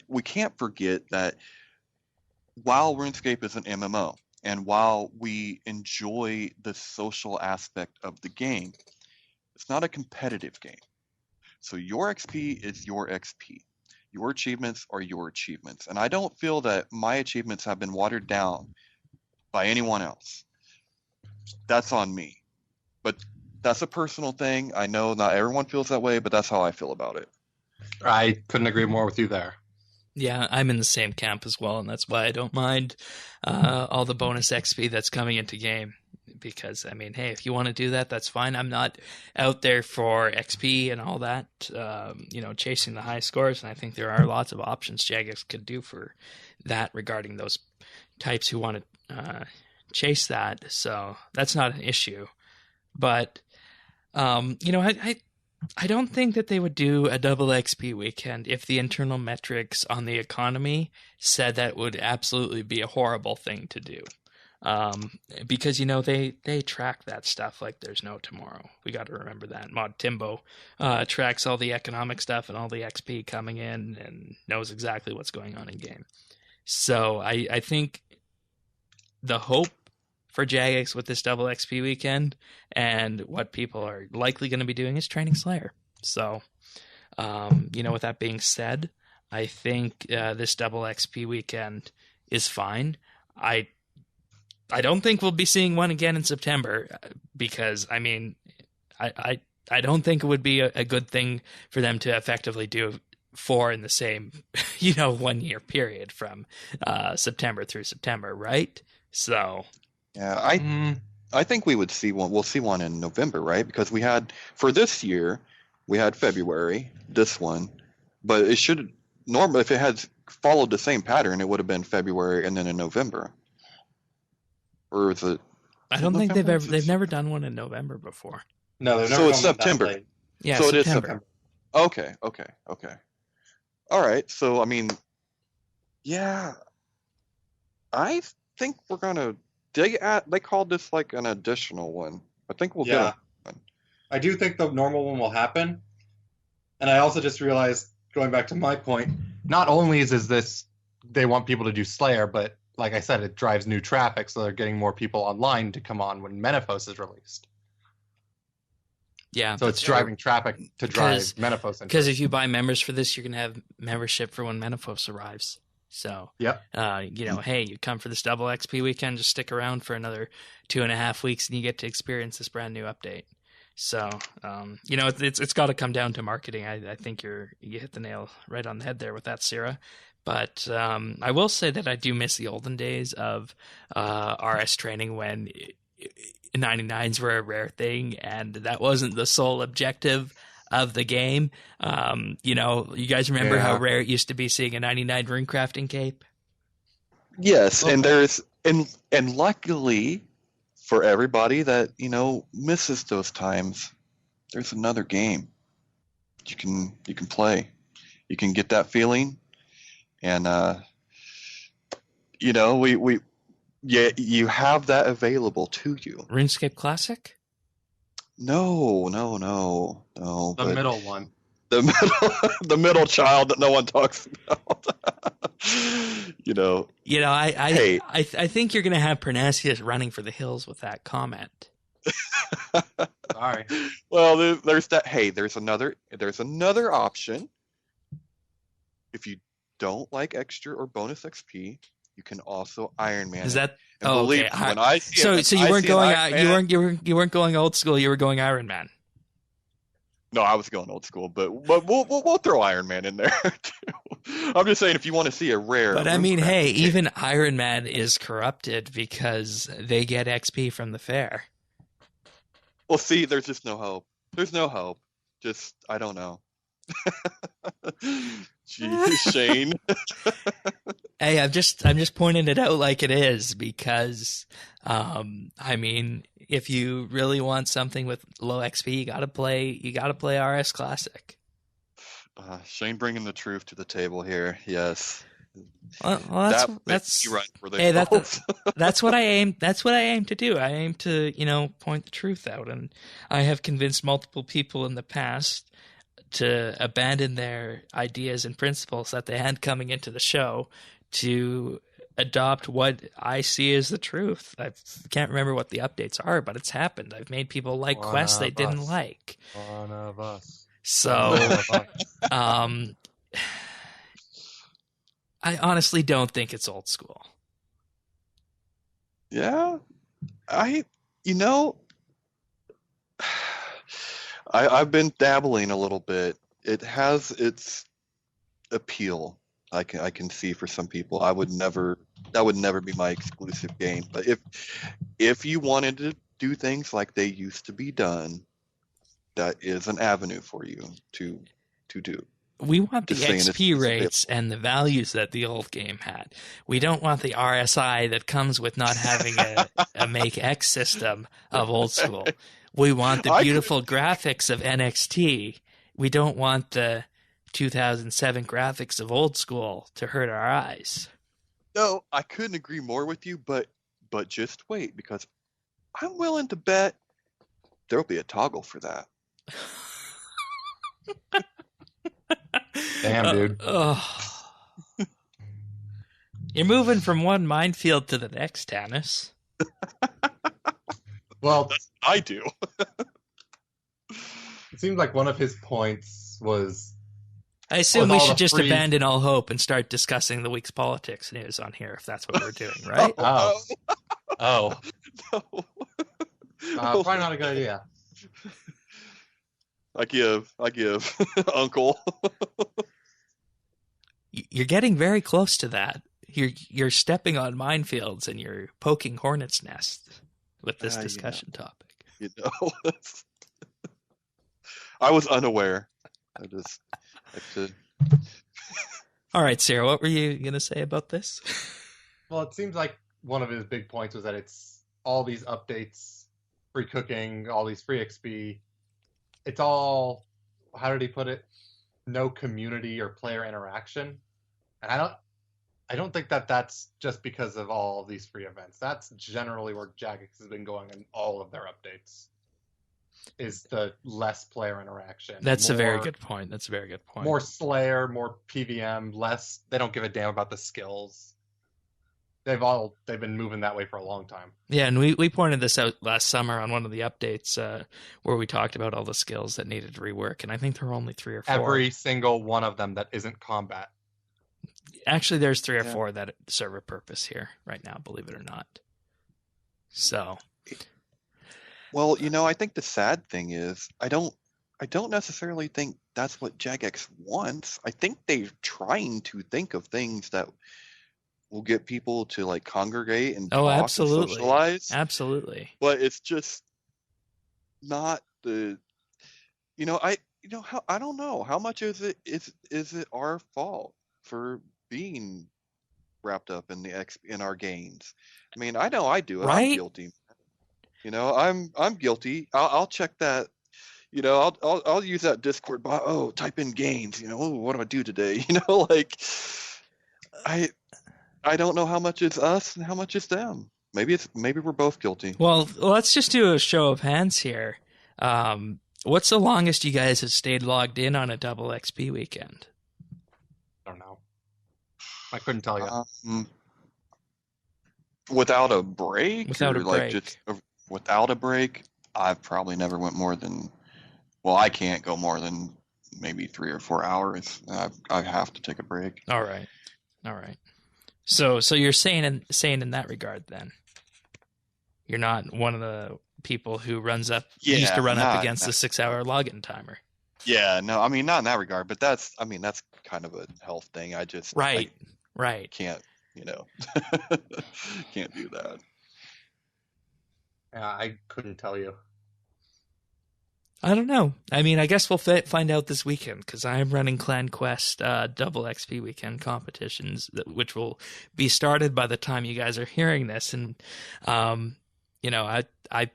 we can't forget that while RuneScape is an MMO, and while we enjoy the social aspect of the game, it's not a competitive game. So your XP is your XP. Your achievements are your achievements. And I don't feel that my achievements have been watered down by anyone else. That's on me. But that's a personal thing. I know not everyone feels that way, but that's how I feel about it.
I couldn't agree more with you there.
Yeah, I'm in the same camp as well, and that's why I don't mind all the bonus XP that's coming into game. Because, I mean, hey, if you want to do that, that's fine. I'm not out there for XP and all that, chasing the high scores. And I think there are lots of options Jagex could do for that regarding those types who want to chase that. So that's not an issue. But, I don't think that they would do a double XP weekend if the internal metrics on the economy said that would absolutely be a horrible thing to do. Because they track that stuff like there's no tomorrow. We got to remember that. Mod Timbo tracks all the economic stuff and all the XP coming in and knows exactly what's going on in game. So I think the hope for Jagex with this double XP weekend and what people are likely going to be doing is training Slayer. So, with that being said, I think this double XP weekend is fine. I don't think we'll be seeing one again in September because, I mean, I don't think it would be a good thing for them to effectively do 4 in the same, 1 year period from September through September, right? So,
yeah, I think we would see one. We'll see one in November, right? Because for this year, we had February, this one, but it should normally, if it had followed the same pattern, it would have been February and then in November. Or is it?
I don't think they've never done one in November before.
No, they've never
So it's
done one that
September.
late.
Yeah,
So it is
September.
Okay. All right. So I mean, yeah, I think we're gonna. They called this like an additional one. I think we'll get one.
I do think the normal one will happen. And I also just realized, going back to my point, not only is this they want people to do Slayer, but like I said, it drives new traffic, so they're getting more people online to come on when Menaphos is released.
Yeah.
So it's driving traffic to drive Menaphos.
Because if you buy members for this, you're going to have membership for when Menaphos arrives. So,
yep.
Hey, you come for this double XP weekend, just stick around for another 2.5 weeks and you get to experience this brand new update. So, it's got to come down to marketing. I think you hit the nail right on the head there with that, Sarah. But I will say that I do miss the olden days of RS training when 99s were a rare thing and that wasn't the sole objective of the game. You guys remember how rare it used to be seeing a 99 rune crafting cape?
Yes, okay. And there's and luckily for everybody that misses those times, there's another game you can play. You can get that feeling. And you have that available to you.
RuneScape Classic?
No.
The middle one.
The middle child that no one talks about.
I think you're gonna have Pernasius running for the hills with that comment.
Sorry.
Well, there's that. Hey, there's another option. If you don't like extra or bonus XP, you can also Iron Man.
Is that?
And
okay.
When I see
so you weren't going you weren't going old school. You were going Iron Man.
No, I was going old school, but we'll throw Iron Man in there too. I'm just saying if you want to see a rare.
But I mean, hey, even Iron Man is corrupted because they get XP from the fair.
Well, see, there's just no hope. There's no hope. Just I don't know. Jeez, Shane.
Hey, I'm just pointing it out like it is because, if you really want something with low XP, you gotta play RS Classic.
Shane bringing the truth to the table here. Yes.
Well, that's what I aim. That's what I aim to do. I aim to point the truth out, and I have convinced multiple people in the past to abandon their ideas and principles that they had coming into the show to adopt what I see as the truth. I can't remember what the updates are, but it's happened. I've made people like quests they didn't like.
One of us.
So, I honestly don't think it's old school.
Yeah, I, you know, I've been dabbling a little bit. It has its appeal. I can see for some people. That would never be my exclusive game. But if you wanted to do things like they used to be done, that is an avenue for you to do.
We want the
Just saying
XP
it's
rates
available.
and the values that the old game had. We don't want the RSI that comes with not having a make X system of old school. We want the
I could
beautiful graphics of NXT. We don't want the 2007 graphics of old school to hurt our eyes.
no, I couldn't agree more with you, but just wait, because I'm willing to bet there'll be a toggle for that.
Damn, dude.
You're moving from one minefield to the next, Tannis.
Well,
I do.
it seems like one of his points was
I assume
With
we
all
should
the
just
free-
abandon all hope and start discussing the week's politics news on here, if that's what we're doing, right?
Oh. Oh,
No.
probably not a good idea.
I give, Uncle.
You're getting very close to that. You're stepping on minefields and you're poking hornets' nests with this discussion topic.
You know, I was unaware. I just like to.
All right, Sarah, what were you going to say about this?
Well, it seems like one of his big points was that it's all these updates, free cooking, all these free XP. It's all, how did he put it? No community or player interaction. And I don't think that that's just because of all these free events. That's generally where Jagex has been going in all of their updates. Is the less player interaction.
That's a very good point. That's a very good point.
More Slayer, more PVM, less. They don't give a damn about the skills. They've been moving that way for a long time.
Yeah, and we pointed this out last summer on one of the updates where we talked about all the skills that needed rework, and I think there were only 3 or 4.
Every single one of them that isn't combat.
Actually, there's 3 or 4 that serve a purpose here right now, believe it or not. So,
Well, I think the sad thing is I don't necessarily think that's what Jagex wants. I think they're trying to think of things that will get people to like congregate and talk
absolutely.
and socialize.
Absolutely.
But it's just not the I don't know how much is it our fault for being wrapped up in in our gains. I mean, I know I do it.
Right?
I'm guilty. I'm guilty. I'll check that. I'll use that Discord bot. Oh, type in gains. What do I do today? Like I don't know how much is us and how much is them. Maybe we're both guilty.
Well, let's just do a show of hands here. What's the longest you guys have stayed logged in on a double XP weekend?
I don't know. I couldn't tell you.
Without a break?
Without a break.
Just without a break, I've probably never went more than. Well, I can't go more than maybe 3 or 4 hours. I have to take a break.
All right. So you're saying in that regard, then you're not one of the people who used to run up against the 6-hour login timer.
Yeah, no, I mean not in that regard, but that's kind of a health thing. I just
right.
can't can't do that.
Yeah, I couldn't tell you.
I don't know. I mean, I guess we'll find out this weekend because I'm running Clan Quest double XP weekend competitions, which will be started by the time you guys are hearing this. And, I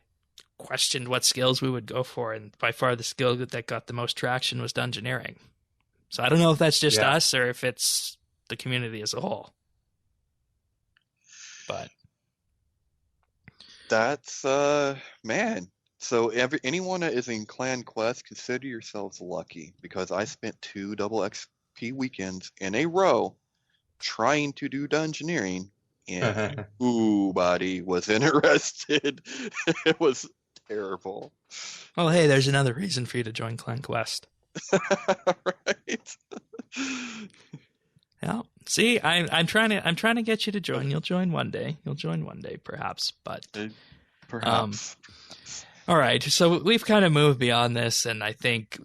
questioned what skills we would go for, and by far the skill that got the most traction was Dungeoneering. So I don't know if that's just us or if it's the community as a whole. But
that's man. So anyone that is in Clan Quest, consider yourselves lucky, because I spent 2 double XP weekends in a row trying to do Dungeoneering, and nobody was interested. It was terrible.
Well, hey, there's another reason for you to join Clan Quest.
Right.
Yeah. See, I'm trying to get you to join. You'll join one day. Perhaps. But
Perhaps.
all right. So we've kind of moved beyond this, and I think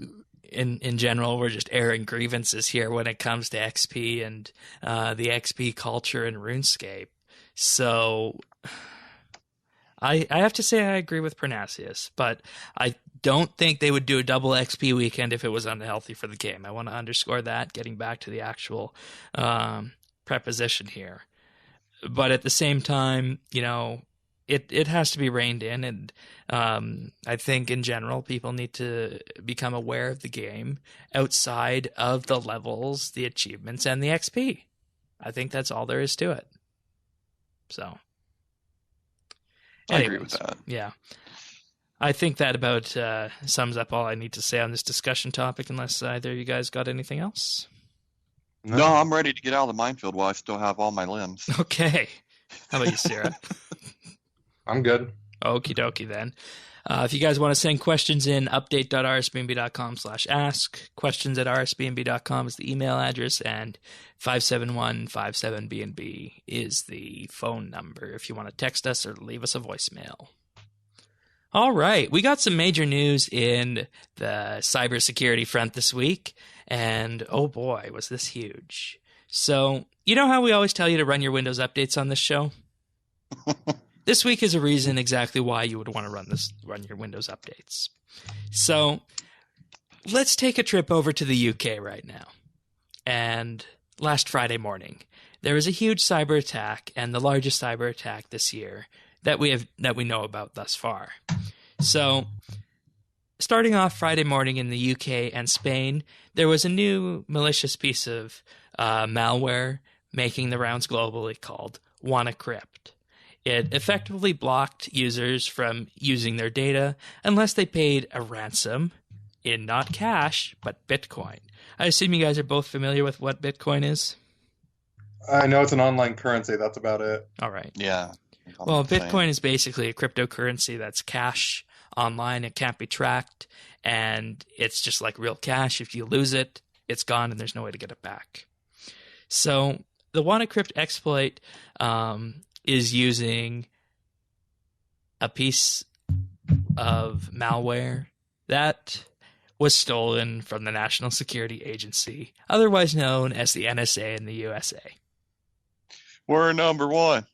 in general we're just airing grievances here when it comes to XP and the XP culture in RuneScape. So I have to say I agree with Pernasius, but I don't think they would do a double XP weekend if it was unhealthy for the game. I want to underscore that, getting back to the actual preposition here. But at the same time, it has to be reined in, and I think in general people need to become aware of the game outside of the levels, the achievements, and the XP. I think that's all there is to it. So,
I agree with that.
Yeah. I think that about sums up all I need to say on this discussion topic, unless either of you guys got anything else.
No, I'm ready to get out of the minefield while I still have all my limbs.
Okay. How about you, Sarah?
I'm good.
Okie dokie then. If you guys want to send questions in, update.rsbnb.com/ask. Questions@rsbnb.com is the email address, and 571-57BNB is the phone number if you want to text us or leave us a voicemail. All right, we got some major news in the cybersecurity front this week, and oh boy, was this huge. So, you know how we always tell you to run your Windows updates on this show? This week is a reason exactly why you would want to run your Windows updates. So, let's take a trip over to the UK right now. And last Friday morning, there was a huge cyber attack, and the largest cyber attack this year that we know about thus far. So, starting off Friday morning in the UK and Spain, there was a new malicious piece of malware making the rounds globally called WannaCrypt. It effectively blocked users from using their data unless they paid a ransom in not cash, but Bitcoin. I assume you guys are both familiar with what Bitcoin is?
I know it's an online currency. That's about it.
All right.
Yeah.
Well, Bitcoin is basically a cryptocurrency that's cash online. It can't be tracked, and it's just like real cash. If you lose it, it's gone, and there's no way to get it back. So the WannaCrypt exploit is using a piece of malware that was stolen from the National Security Agency, otherwise known as the NSA in the USA.
We're number one.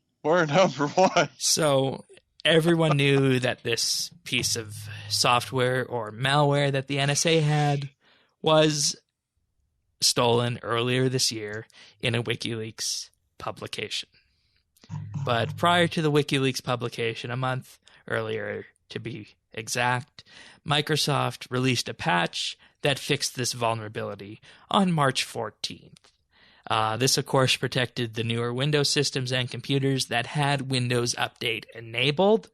So everyone knew that this piece of software or malware that the NSA had was stolen earlier this year in a WikiLeaks publication. But prior to the WikiLeaks publication, a month earlier to be exact, Microsoft released a patch that fixed this vulnerability on March 14th. This, of course, protected the newer Windows systems and computers that had Windows Update enabled,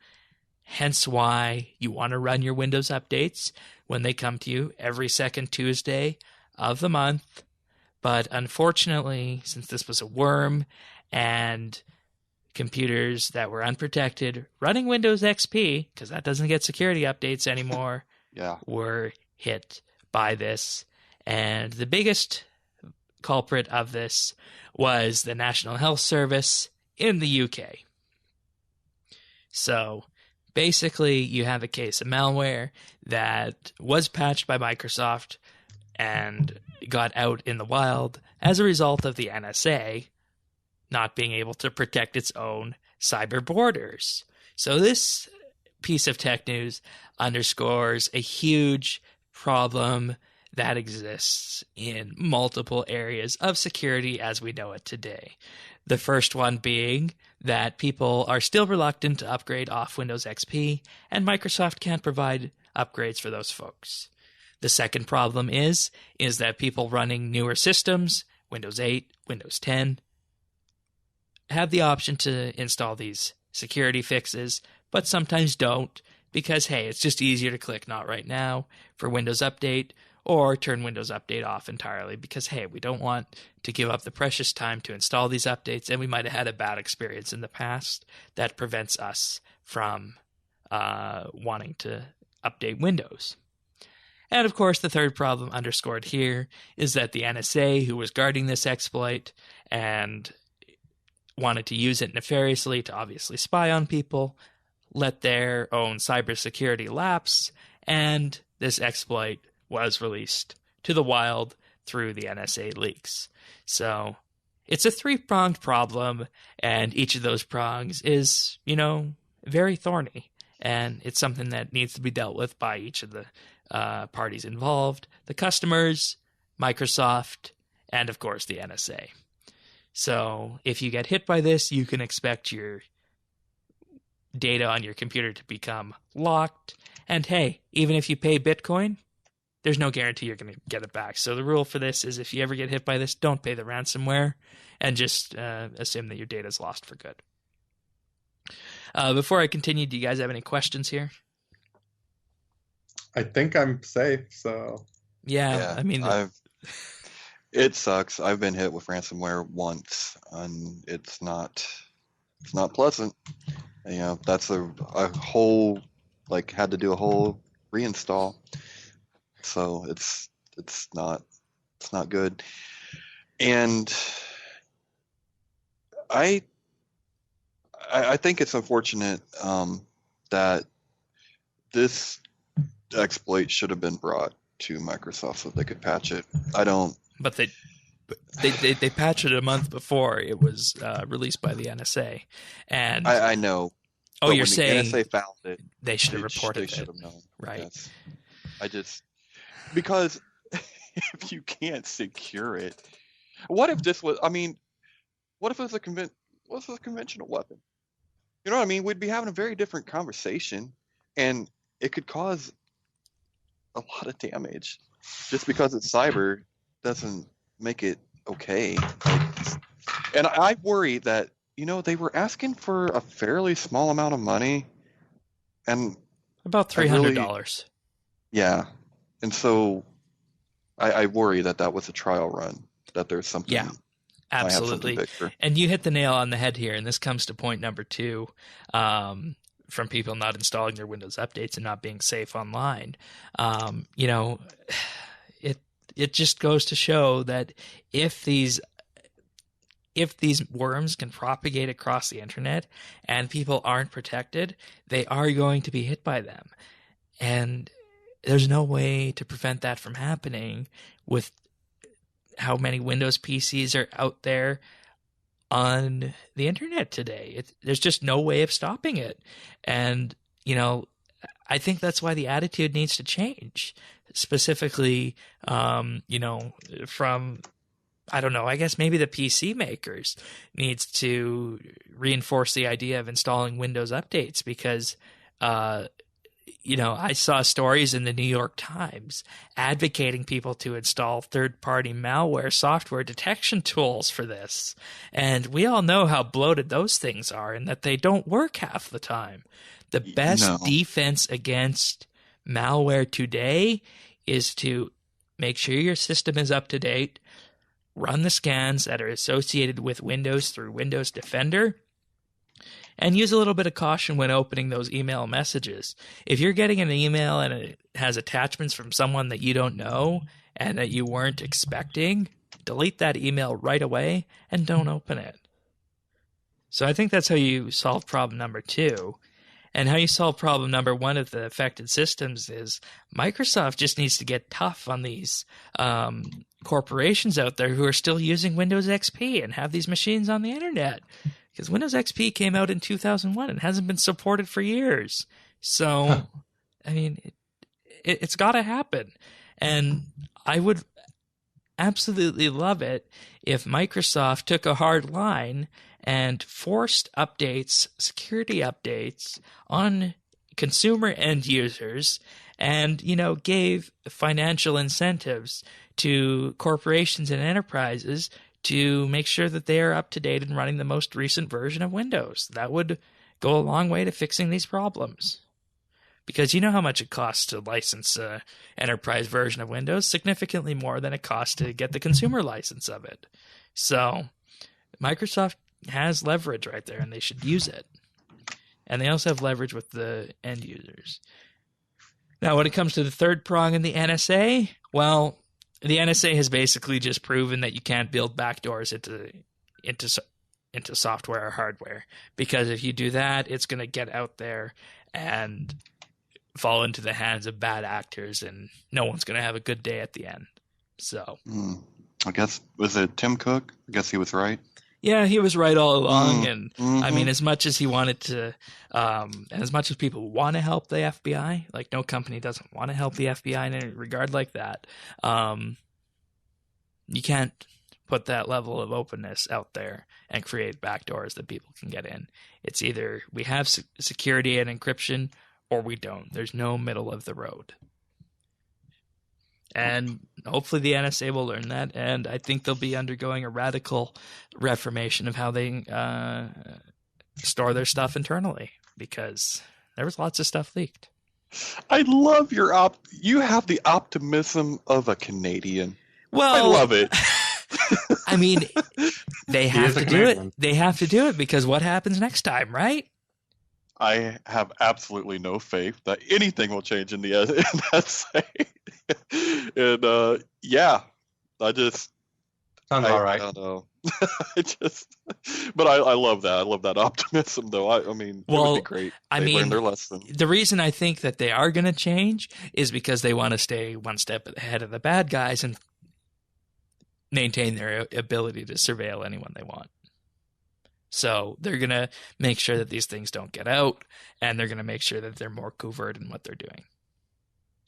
hence why you want to run your Windows updates when they come to you every second Tuesday of the month. But unfortunately, since this was a worm and computers that were unprotected running Windows XP, because that doesn't get security updates anymore, were hit by this. And the biggest culprit of this was the National Health Service in the UK. So basically, you have a case of malware that was patched by Microsoft and got out in the wild as a result of the NSA not being able to protect its own cyber borders. So this piece of tech news underscores a huge problem that exists in multiple areas of security as we know it today. The first one being that people are still reluctant to upgrade off Windows XP, and Microsoft can't provide upgrades for those folks. The second problem is that people running newer systems, Windows 8, Windows 10, have the option to install these security fixes, but sometimes don't because, hey, it's just easier to click Not Right Now for Windows Update or turn Windows Update off entirely because, hey, we don't want to give up the precious time to install these updates, and we might have had a bad experience in the past that prevents us from wanting to update Windows. And of course, the third problem underscored here is that the NSA, who was guarding this exploit and wanted to use it nefariously to obviously spy on people, let their own cybersecurity lapse, and this exploit was released to the wild through the NSA leaks. So it's a three-pronged problem, and each of those prongs is, very thorny. And it's something that needs to be dealt with by each of the parties involved, the customers, Microsoft, and of course the NSA. So if you get hit by this, you can expect your data on your computer to become locked. And hey, even if you pay Bitcoin, there's no guarantee you're going to get it back. So the rule for this is if you ever get hit by this, don't pay the ransomware and just assume that your data is lost for good. Before I continue, do you guys have any questions here?
I think I'm safe, so...
Yeah, I mean...
It sucks. I've been hit with ransomware once, and it's not pleasant. That's a whole, had to do a whole reinstall. So it's not good. And I think it's unfortunate that this exploit should have been brought to Microsoft so they could patch it.
But they patched it a month before it was released by the NSA, and
I know.
Oh, you're saying
the NSA found it?
They should have reported it.
They should have known.
Right.
Yes. Because if you can't secure it, what if this was? What if it was a conventional weapon? You know what I mean? We'd be having a very different conversation, and it could cause a lot of damage. Just because it's cyber doesn't make it okay. And I worry that, they were asking for a fairly small amount of money, and
about $300.
Yeah. And so I worry that was a trial run, that there's something.
Yeah, absolutely. And you hit the nail on the head here. And this comes to point number 2, from people not installing their Windows updates and not being safe online. It just goes to show that if these worms can propagate across the internet and people aren't protected, they are going to be hit by them. And there's no way to prevent that from happening with how many Windows PCs are out there on the internet today. There's just no way of stopping it. And, I think that's why the attitude needs to change. Specifically, from, I don't know, I guess maybe the PC makers needs to reinforce the idea of installing Windows updates because, I saw stories in the New York Times advocating people to install third-party malware software detection tools for this. And we all know how bloated those things are and that they don't work half the time. The best defense against malware today is to make sure your system is up to date, run the scans that are associated with Windows through Windows Defender, and use a little bit of caution when opening those email messages. If you're getting an email and it has attachments from someone that you don't know and that you weren't expecting, delete that email right away and don't open it. So I think that's how you solve problem number 2. And how you solve problem number 1 of the affected systems is Microsoft just needs to get tough on these corporations out there who are still using Windows XP and have these machines on the internet. Because Windows XP came out in 2001 and hasn't been supported for years. So, it's got to happen. And I would absolutely love it if Microsoft took a hard line and forced updates, security updates on consumer end users and, gave financial incentives to corporations and enterprises to make sure that they are up to date and running the most recent version of Windows. That would go a long way to fixing these problems. Because you know how much it costs to license an enterprise version of Windows? Significantly more than it costs to get the consumer license of it. So Microsoft has leverage right there, and they should use it. And they also have leverage with the end users. Now, when it comes to the third prong in the NSA, well, the NSA has basically just proven that you can't build backdoors into software or hardware, because if you do that, it's going to get out there and fall into the hands of bad actors, and no one's going to have a good day at the end. So,
I guess, was it Tim Cook? I guess he was right.
yeah, he was right all along. And I mean, as much as he wanted to, and as much as people want to help the FBI, like no company doesn't want to help the FBI in a regard like that. You can't put that level of openness out there and create backdoors that people can get in. It's either we have security and encryption or we don't. There's no middle of the road. And hopefully the NSA will learn that, and I think they'll be undergoing a radical reformation of how they store their stuff internally, because there was lots of stuff leaked.
I love you have the optimism of a Canadian.
Well,
I love it.
I mean, they have to do
Canadian.
it. They have to do it, because what happens next time, right?
I have absolutely no faith that anything will change in the NSA. And yeah, I just
Sounds all
I
right.
don't know. But I love that. I love that optimism, though. I mean, it would be great.
I
They
mean,
learned their lesson.
the reason I think that they are going to change is because they want to stay one step ahead of the bad guys and maintain their ability to surveil anyone they want. So they're going to make sure that these things don't get out, and they're going to make sure that they're more covert in what they're doing.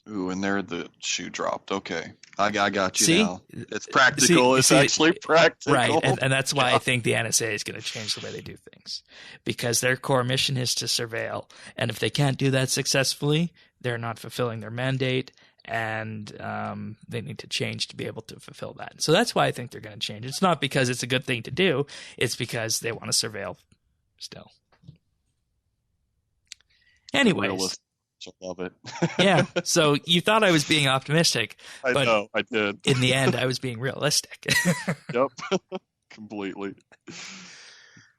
Ooh, and there the shoe dropped. Okay, I got you
See?
now. It's practical. It's actually practical.
Right, and that's why I think the NSA is going to change the way they do things, because their core mission is to surveil, and if they can't do that successfully, they're not fulfilling their mandate, and they need to change to be able to fulfill that. So that's why I think they're going to change. It's not because it's a good thing to do. It's because they want to surveil still. Anyways.
Realistic. I love it.
Yeah, so you thought I was being optimistic,
I
but
know, I did.
in the end, I was being realistic.
Yep, completely.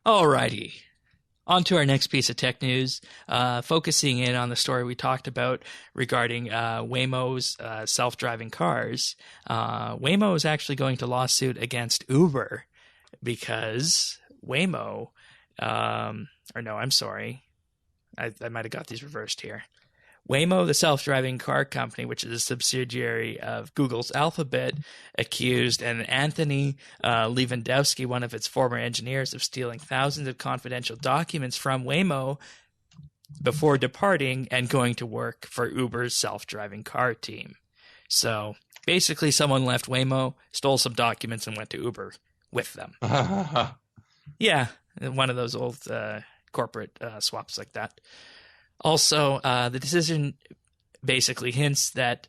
Alrighty. On to our next piece of tech news, focusing in on the story we talked about regarding Waymo's self-driving cars. Waymo is actually going to lawsuit against Uber because Waymo, or no, I'm sorry. I might have got these reversed here. Waymo, the self-driving car company, which is a subsidiary of Google's Alphabet, accused Anthony Lewandowski, one of its former engineers, of stealing thousands of confidential documents from Waymo before departing and going to work for Uber's self-driving car team. So basically someone left Waymo, stole some documents, and went to Uber with them. Yeah, one of those old corporate swaps like that. Also, the decision basically hints that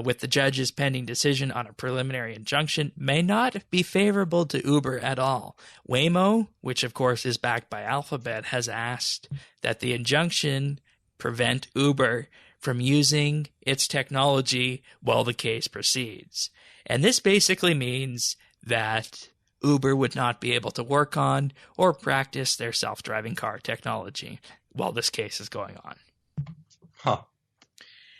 with the judge's pending decision on a preliminary injunction may not be favorable to Uber at all. Waymo, which of course is backed by Alphabet, has asked that the injunction prevent Uber from using its technology while the case proceeds. And this basically means that Uber would not be able to work on or practice their self-driving car technology while this case is going on.
Huh.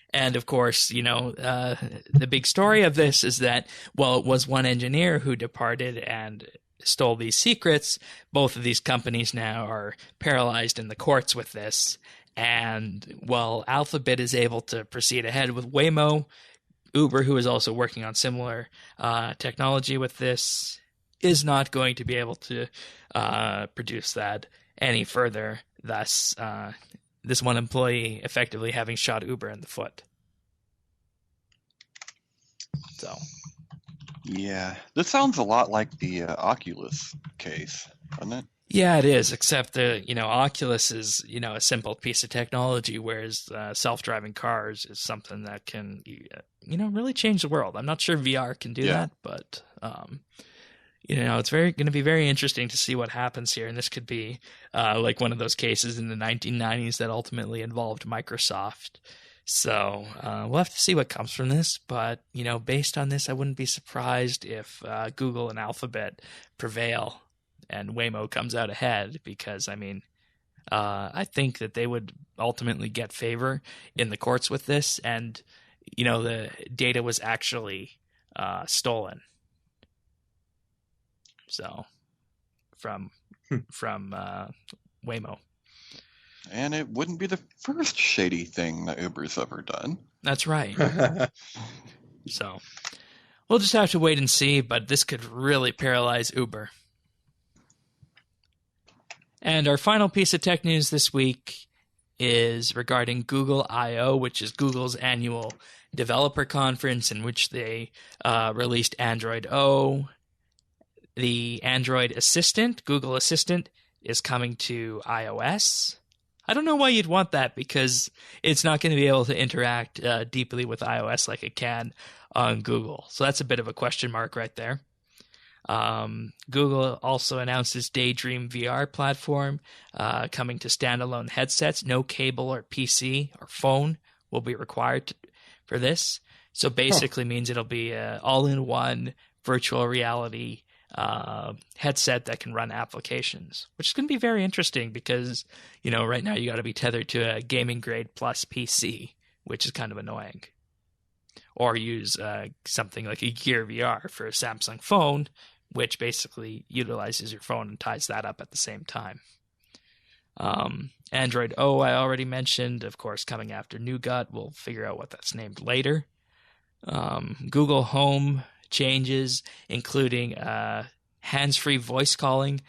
And of course, the big story of this is that, well, it was one engineer who departed and stole these secrets. Both of these companies now are paralyzed in the courts with this. And while Alphabet is able to proceed ahead with Waymo, Uber, who is also working on similar technology with this, is not going to be able to produce that any further, thus this one employee effectively having shot Uber in the foot. So,
Yeah, this sounds a lot like the Oculus case, doesn't it?
yeah, it is, except the Oculus is a simple piece of technology, whereas self-driving cars is something that can really change the world. I'm not sure VR can do that, but it's going to be very interesting to see what happens here. And this could be like one of those cases in the 1990s that ultimately involved Microsoft. So we'll have to see what comes from this. But, based on this, I wouldn't be surprised if Google and Alphabet prevail and Waymo comes out ahead, because, I think that they would ultimately get favor in the courts with this, and the data was actually stolen. So from Waymo.
And it wouldn't be the first shady thing that Uber's ever done.
That's right. So we'll just have to wait and see, but this could really paralyze Uber. And our final piece of tech news this week is regarding Google I/O, which is Google's annual developer conference in which they released Android O. The Android Assistant, Google Assistant, is coming to iOS. I don't know why you'd want that, because it's not going to be able to interact deeply with iOS like it can on Google. So that's a bit of a question mark right there. Google also announced its Daydream VR platform coming to standalone headsets. No cable or PC or phone will be required for this. So basically means it'll be an all-in-one virtual reality headset that can run applications, which is going to be very interesting because, right now you got to be tethered to a gaming grade plus PC, which is kind of annoying. Or use something like a Gear VR for a Samsung phone, which basically utilizes your phone and ties that up at the same time. Android O, I already mentioned, of course, coming after Nougat. We'll figure out what that's named later. Google Home changes, including hands-free voice calling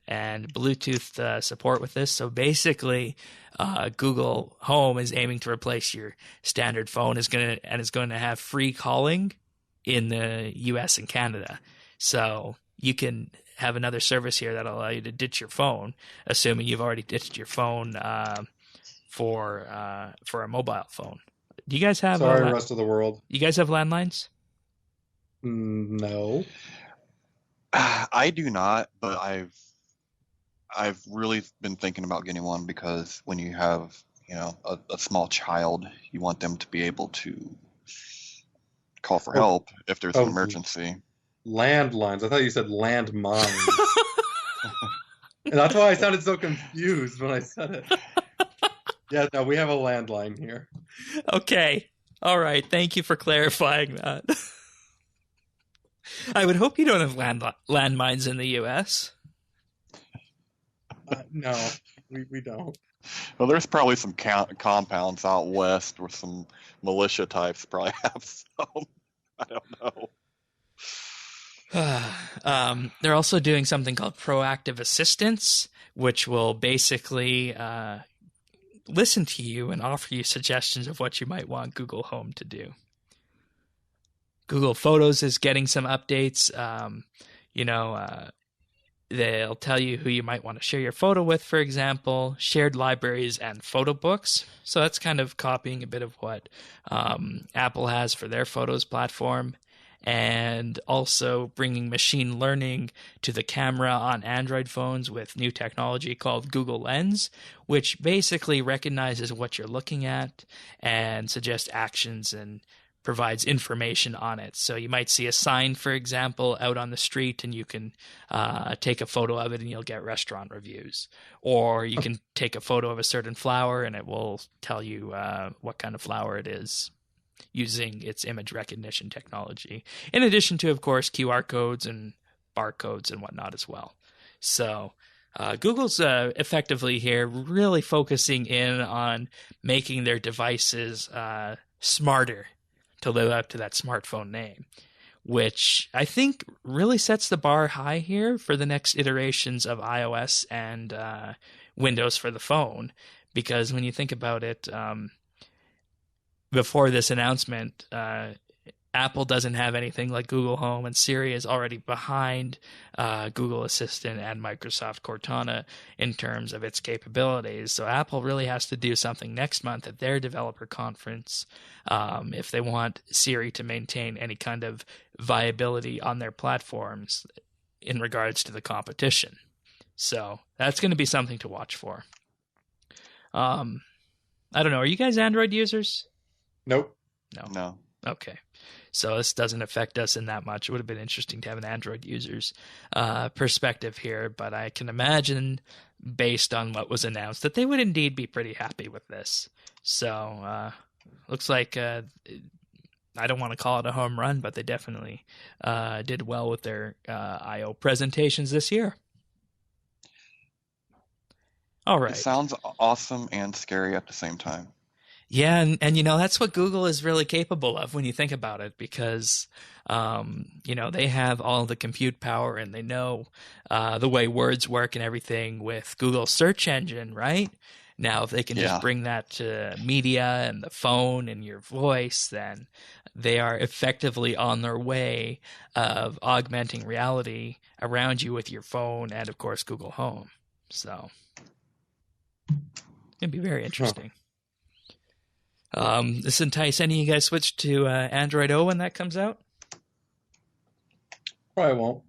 and Bluetooth support with this. So basically, Google Home is aiming to replace your standard phone, is going to have free calling in the US and Canada. So you can have another service here that'll allow you to ditch your phone, assuming you've already ditched your phone for a mobile phone. Do you guys have?
Sorry, rest of the world.
You guys have landlines?
No.
I do not, but I've really been thinking about getting one, because when you have a small child, you want them to be able to call for help if there's an emergency.
Landlines. I thought you said landmines. And that's why I sounded so confused when I said it. Yeah, no, we have a landline here.
Okay. All right. Thank you for clarifying that. I would hope you don't have landmines in the U.S.
No, we don't.
Well, there's probably some compounds out west where some militia types probably have some. I don't know.
They're also doing something called proactive assistance, which will basically listen to you and offer you suggestions of what you might want Google Home to do. Google Photos is getting some updates. They'll tell you who you might want to share your photo with, for example, shared libraries and photo books. So that's kind of copying a bit of what Apple has for their Photos platform, and also bringing machine learning to the camera on Android phones with new technology called Google Lens, which basically recognizes what you're looking at and suggests actions and provides information on it. So you might see a sign, for example, out on the street, and you can take a photo of it and you'll get restaurant reviews. Or you can take a photo of a certain flower and it will tell you what kind of flower it is using its image recognition technology. In addition to, of course, QR codes and barcodes and whatnot as well. So Google's effectively here really focusing in on making their devices smarter to live up to that smartphone name, which I think really sets the bar high here for the next iterations of iOS and Windows for the phone. Because when you think about it, before this announcement, Apple doesn't have anything like Google Home, and Siri is already behind Google Assistant and Microsoft Cortana in terms of its capabilities. So Apple really has to do something next month at their developer conference if they want Siri to maintain any kind of viability on their platforms in regards to the competition. So that's going to be something to watch for. I don't know. Are you guys Android users?
Nope.
No.
Okay. So this doesn't affect us in that much. It would have been interesting to have an Android user's perspective here, but I can imagine based on what was announced, that they would indeed be pretty happy with this. So looks like I don't want to call it a home run, but they definitely did well with their I/O presentations this year. All right.
It sounds awesome and scary at the same time.
Yeah, and that's what Google is really capable of when you think about it, because they have all the compute power and they know the way words work and everything with Google's search engine, right? Now, if they can just bring that to media and the phone and your voice, then they are effectively on their way of augmenting reality around you with your phone and, of course, Google Home. So it'd be very interesting. This entice any of you guys switch to Android O when that comes out?
Probably won't.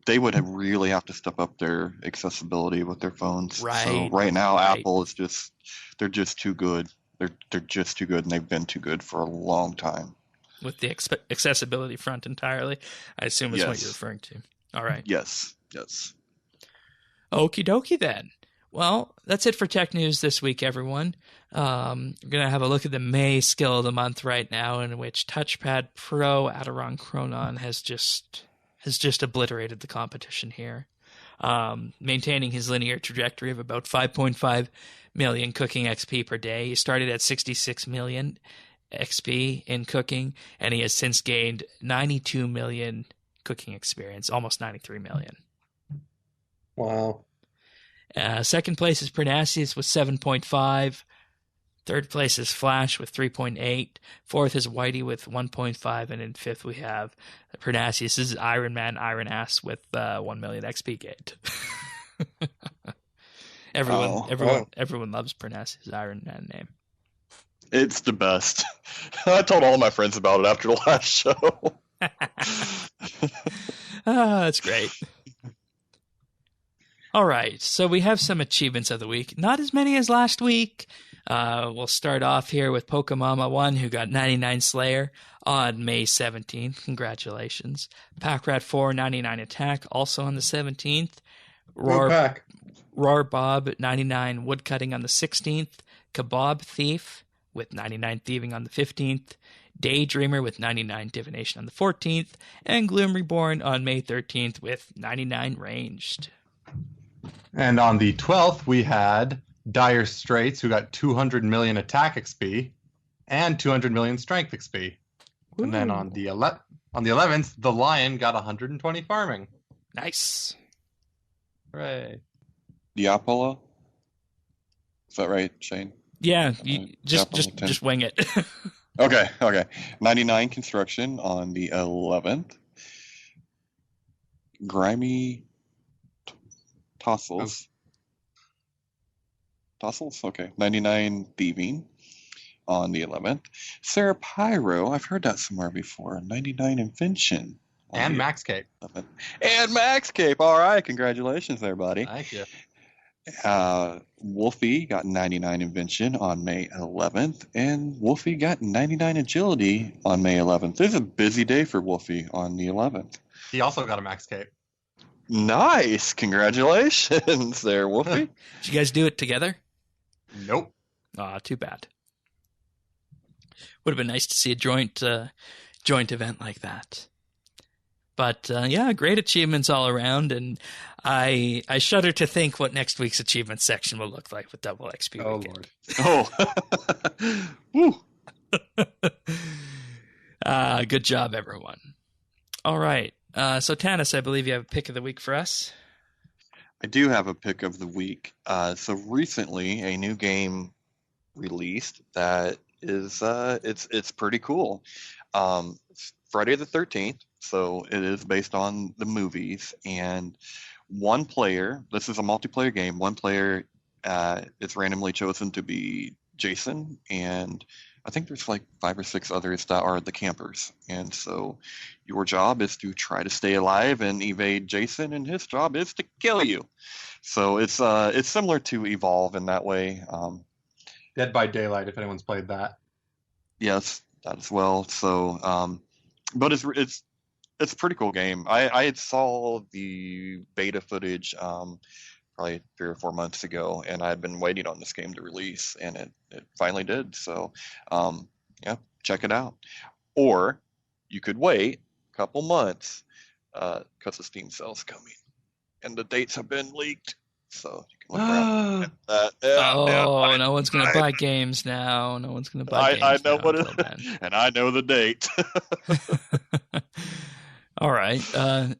They would really have to step up their accessibility with their phones.
Right.
So right now, Apple is they're just too good. They're just too good, and they've been too good for a long time.
With the accessibility front entirely, I assume is what you're referring to. All right.
Yes.
Okie dokie then. Well, that's it for tech news this week, everyone. We're going to have a look at the May skill of the month right now, in which Touchpad Pro Adiron Chronon has just obliterated the competition here, maintaining his linear trajectory of about 5.5 million cooking XP per day. He started at 66 million XP in cooking, and he has since gained 92 million cooking experience, almost 93 million.
Wow.
Second place is Pernasius with 7.5. Third place is Flash with 3.8. Fourth is Whitey with 1.5. And in fifth, we have Pernasius. This is Iron Man, Iron Ass with 1 million XP gained. Everyone loves Pernasius' Iron Man name.
It's the best. I told all my friends about it after the last show.
That's great. All right, so we have some achievements of the week. Not as many as last week. We'll start off here with Pokemama 1, who got 99 Slayer on May 17th. Congratulations. Packrat 4, 99 Attack, also on the 17th. Roar Bob, 99 Woodcutting on the 16th. Kebab Thief with 99 Thieving on the 15th. Daydreamer with 99 Divination on the 14th. And Gloom Reborn on May 13th with 99 Ranged.
And on the 12th, we had Dire Straits, who got 200 million attack XP and 200 million strength XP. Ooh. And then on the 11th, the Lion got 120 farming.
Nice.
Hooray.
Diapolo? Is that right, Shane?
Yeah, just wing it.
Okay. 99 construction on the 11th. Grimy Tossles. Okay. 99 Thieving on the 11th. Sarah Pyro, I've heard that somewhere before. 99 Invention.
And Max Cape.
11th. And Max Cape. All right. Congratulations there, buddy.
Thank you.
Wolfie got 99 Invention on May 11th. And Wolfie got 99 Agility on May 11th. This is a busy day for Wolfie on the 11th.
He also got a Max Cape.
Nice. Congratulations there, Wolfie.
Did you guys do it together?
Nope.
Too bad. Would have been nice to see a joint event like that. But yeah, great achievements all around, and I shudder to think what next week's achievement section will look like with double XP.
Oh
weekend.
Lord.
Woo.
Good job, everyone. All right. So, Tanis, I believe you have a pick of the week for us.
I do have a pick of the week. So recently, a new game released that is it's pretty cool. It's Friday the 13th, so it is based on the movies. And one player, this is a multiplayer game. One player is randomly chosen to be Jason, and I think there's like 5 or 6 others that are the campers. And so your job is to try to stay alive and evade Jason, and his job is to kill you. So it's similar to Evolve in that way.
Dead by Daylight, if anyone's played that.
Yes, that as well. So, but it's It's a pretty cool game. I had saw the beta footage probably 3 or 4 months ago, and I had been waiting on this game to release, and it finally did. So, yeah, check it out. Or you could wait a couple months because the Steam sale's coming, and the dates have been leaked. So you can look around at that.
Oh, no one's going to buy games now. No one's going to buy games
I know
now
what
until then.
and I know the date.
All right.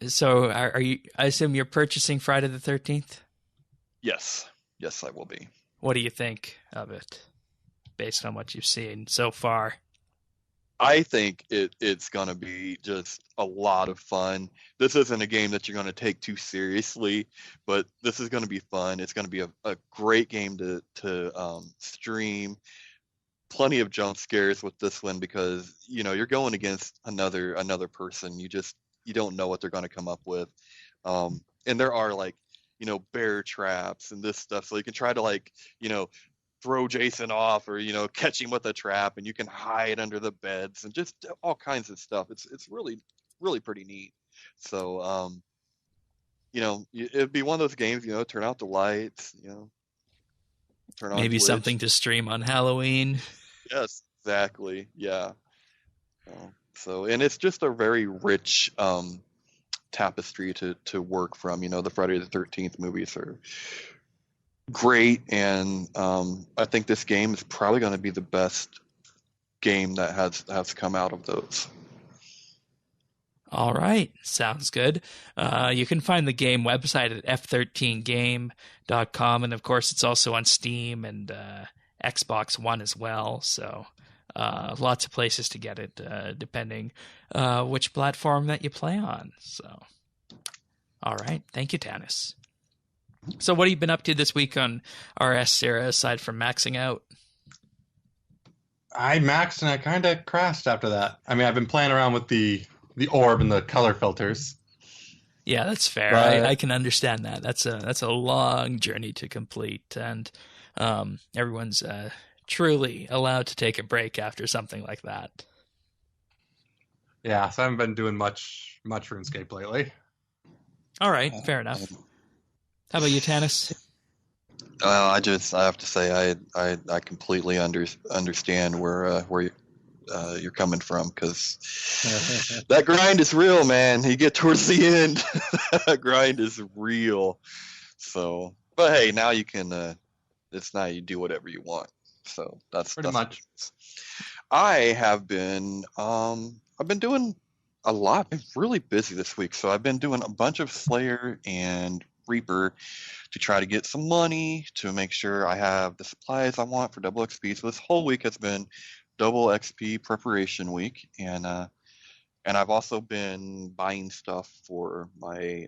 So are you? I assume you're purchasing Friday the 13th.
Yes, I will be.
What do you think of it, based on what you've seen so far?
I think it's going to be just a lot of fun. This isn't a game that you're going to take too seriously, but this is going to be fun. It's going to be a great game to stream. Plenty of jump scares with this one because, you're going against another person. You don't know what they're going to come up with. And there are bear traps and this stuff. So you can try to throw Jason off or catch him with a trap, and you can hide under the beds and just all kinds of stuff. It's really really pretty neat. So it'd be one of those games, turn out the lights, turn on
Maybe
Twitch.
something to stream on Halloween.
Yes, exactly. Yeah. So and it's just a very rich tapestry to work from. The Friday the 13th movies are great, and I think this game is probably going to be the best game that has come out of those.
All right, sounds good. You can find the game website at f13game.com, and of course it's also on Steam and Xbox One as well, so lots of places to get it, depending which platform that you play on. So, all right, thank you, Tanis. So what have you been up to this week on RS, Sarah, aside from maxing out?
I maxed and I kind of crashed after that. I mean, I've been playing around with the orb and the color filters.
Yeah, that's fair.
But
I can understand that. That's a long journey to complete, and everyone's truly allowed to take a break after something like that.
Yeah, so I haven't been doing much RuneScape lately.
All right, fair enough. How about you, Tanis?
I have to say I completely understand where you're coming from, because that grind is real, man. You get towards the end, that grind is real. So, but hey, now you can. It's now you do whatever you want. So that's
Pretty much.
I have been. I've been doing a lot. I've been really busy this week, so I've been doing a bunch of Slayer and Reaper to try to get some money to make sure I have the supplies I want for double XP. So this whole week has been double XP preparation week, and I've also been buying stuff for my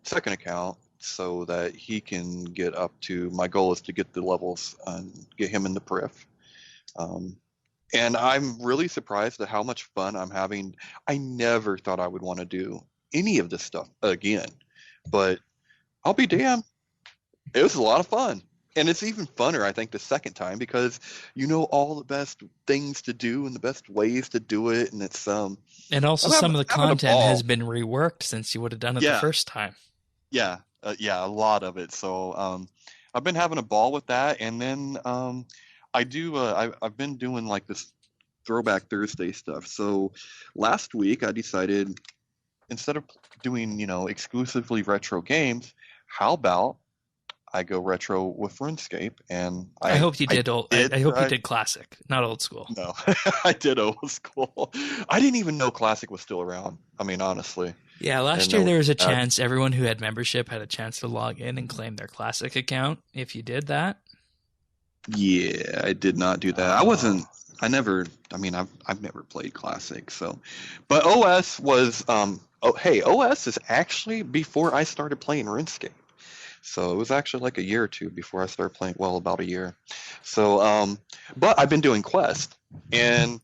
second account so that he can get up to. My goal is to get the levels and get him in the perf. And I'm really surprised at how much fun I'm having. I never thought I would want to do any of this stuff again, but I'll be damned. It was a lot of fun. And it's even funner, I think, the second time, because all the best things to do and the best ways to do it. And it's
and also some of the content has been reworked since you would have done it the first time.
Yeah, a lot of it. So I've been having a ball with that. And then I've been doing like this Throwback Thursday stuff. So last week I decided, instead of doing exclusively retro games, how about I go retro with RuneScape? And I hope you did
old. I hope you did classic, not old school.
No, I did old school. I didn't even know classic was still around. I mean, honestly.
Yeah, last year there was a chance everyone who had membership had a chance to log in and claim their classic account. If you did that.
Yeah, I did not do that. I've never played classic. So, but OS was OS is actually before I started playing RuneScape. So it was actually like a year or two before I started playing. Well, about a year. So, but I've been doing Quest, and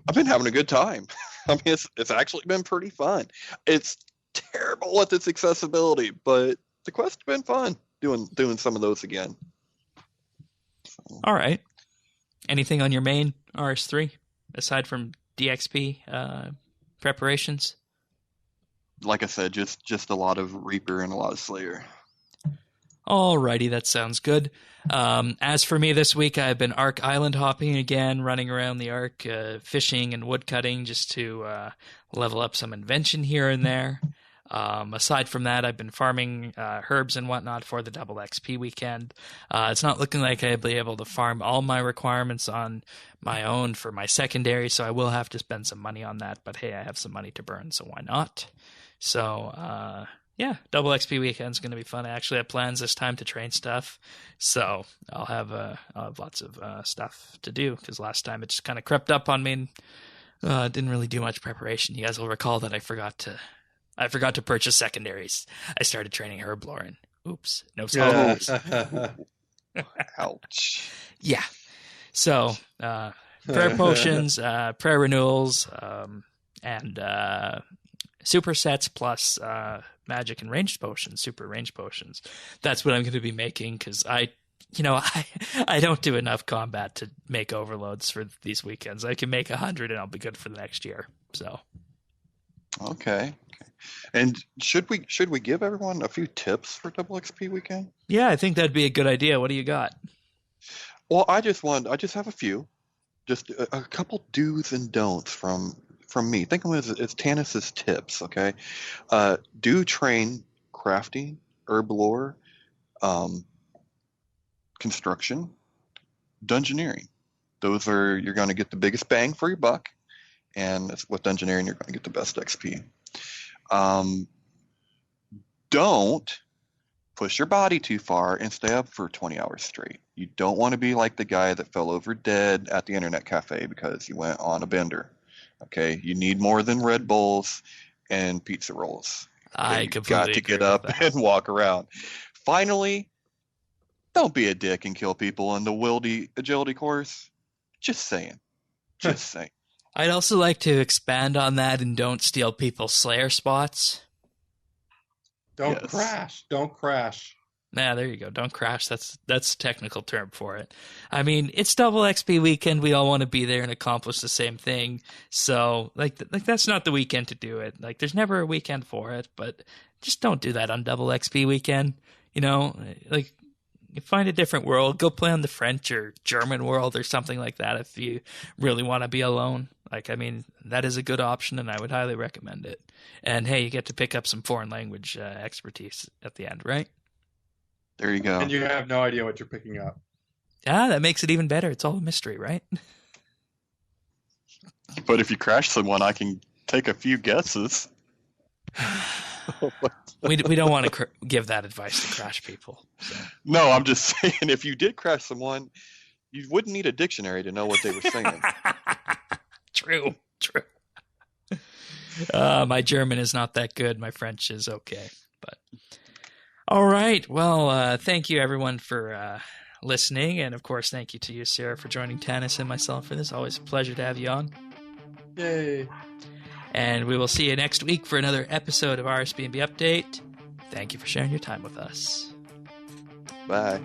I've been having a good time. I mean, it's actually been pretty fun. It's terrible with its accessibility, but the Quest has been fun doing some of those again. So.
All right. Anything on your main RS3 aside from DXP preparations?
Like I said, just a lot of Reaper and a lot of Slayer.
Alrighty, that sounds good. As for me this week, I've been Ark Island hopping again, running around the Ark, fishing and woodcutting just to level up some invention here and there. Aside from that, I've been farming herbs and whatnot for the double XP weekend. It's not looking like I'll be able to farm all my requirements on my own for my secondary, so I will have to spend some money on that. But hey, I have some money to burn, so why not? So, yeah, double XP weekend's going to be fun. I actually have plans this time to train stuff, so I'll have lots of stuff to do, because last time it just kind of crept up on me and didn't really do much preparation. You guys will recall that I forgot to purchase secondaries. I started training Herblore, and oops, no secondaries.
Ouch.
Yeah. So, prayer potions, prayer renewals, and supersets plus magic and ranged potions, super ranged potions. That's what I'm going to be making, because I don't do enough combat to make overloads for these weekends. I can make 100 and I'll be good for the next year. So.
Okay. And should we give everyone a few tips for double XP weekend?
Yeah, I think that'd be a good idea. What do you got?
Well, I just have a few, just a couple do's and don'ts from me. Think of it as Tanis's tips. Okay, do train crafting, herb lore, construction, dungeoneering. Those are, you're going to get the biggest bang for your buck, and with dungeoneering you're going to get the best XP. Don't push your body too far and stay up for 20 hours straight. You don't want to be like the guy that fell over dead at the internet cafe because he went on a bender. Okay, you need more than Red Bulls and pizza rolls. Okay?
I completely
got to
agree
get up
with that.
and walk around. Finally, don't be a dick and kill people in the Wildy agility course. Just saying. Just saying.
I'd also like to expand on that and don't steal people's Slayer spots.
Don't
Yes.
crash. Don't crash.
Yeah, there you go. Don't crash. That's a technical term for it. I mean, it's double XP weekend. We all want to be there and accomplish the same thing. So, like that's not the weekend to do it. Like, there's never a weekend for it, but just don't do that on double XP weekend. You know, like, you find a different world. Go play on the French or German world or something like that if you really want to be alone. Like, I mean, that is a good option, and I would highly recommend it. And hey, you get to pick up some foreign language expertise at the end, right?
There you go.
And you have no idea what you're picking up.
Ah, that makes it even better. It's all a mystery, right?
But if you crash someone, I can take a few guesses.
we don't want to give that advice to crash people. So.
No, I'm just saying, if you did crash someone, you wouldn't need a dictionary to know what they were saying.
True. My German is not that good. My French is okay. But all right. Well, thank you, everyone, for listening. And, of course, thank you to you, Sarah, for joining Tanis and myself for this. Always a pleasure to have you on.
Yay.
And we will see you next week for another episode of RSBANDBupdate. Thank you for sharing your time with us.
Bye.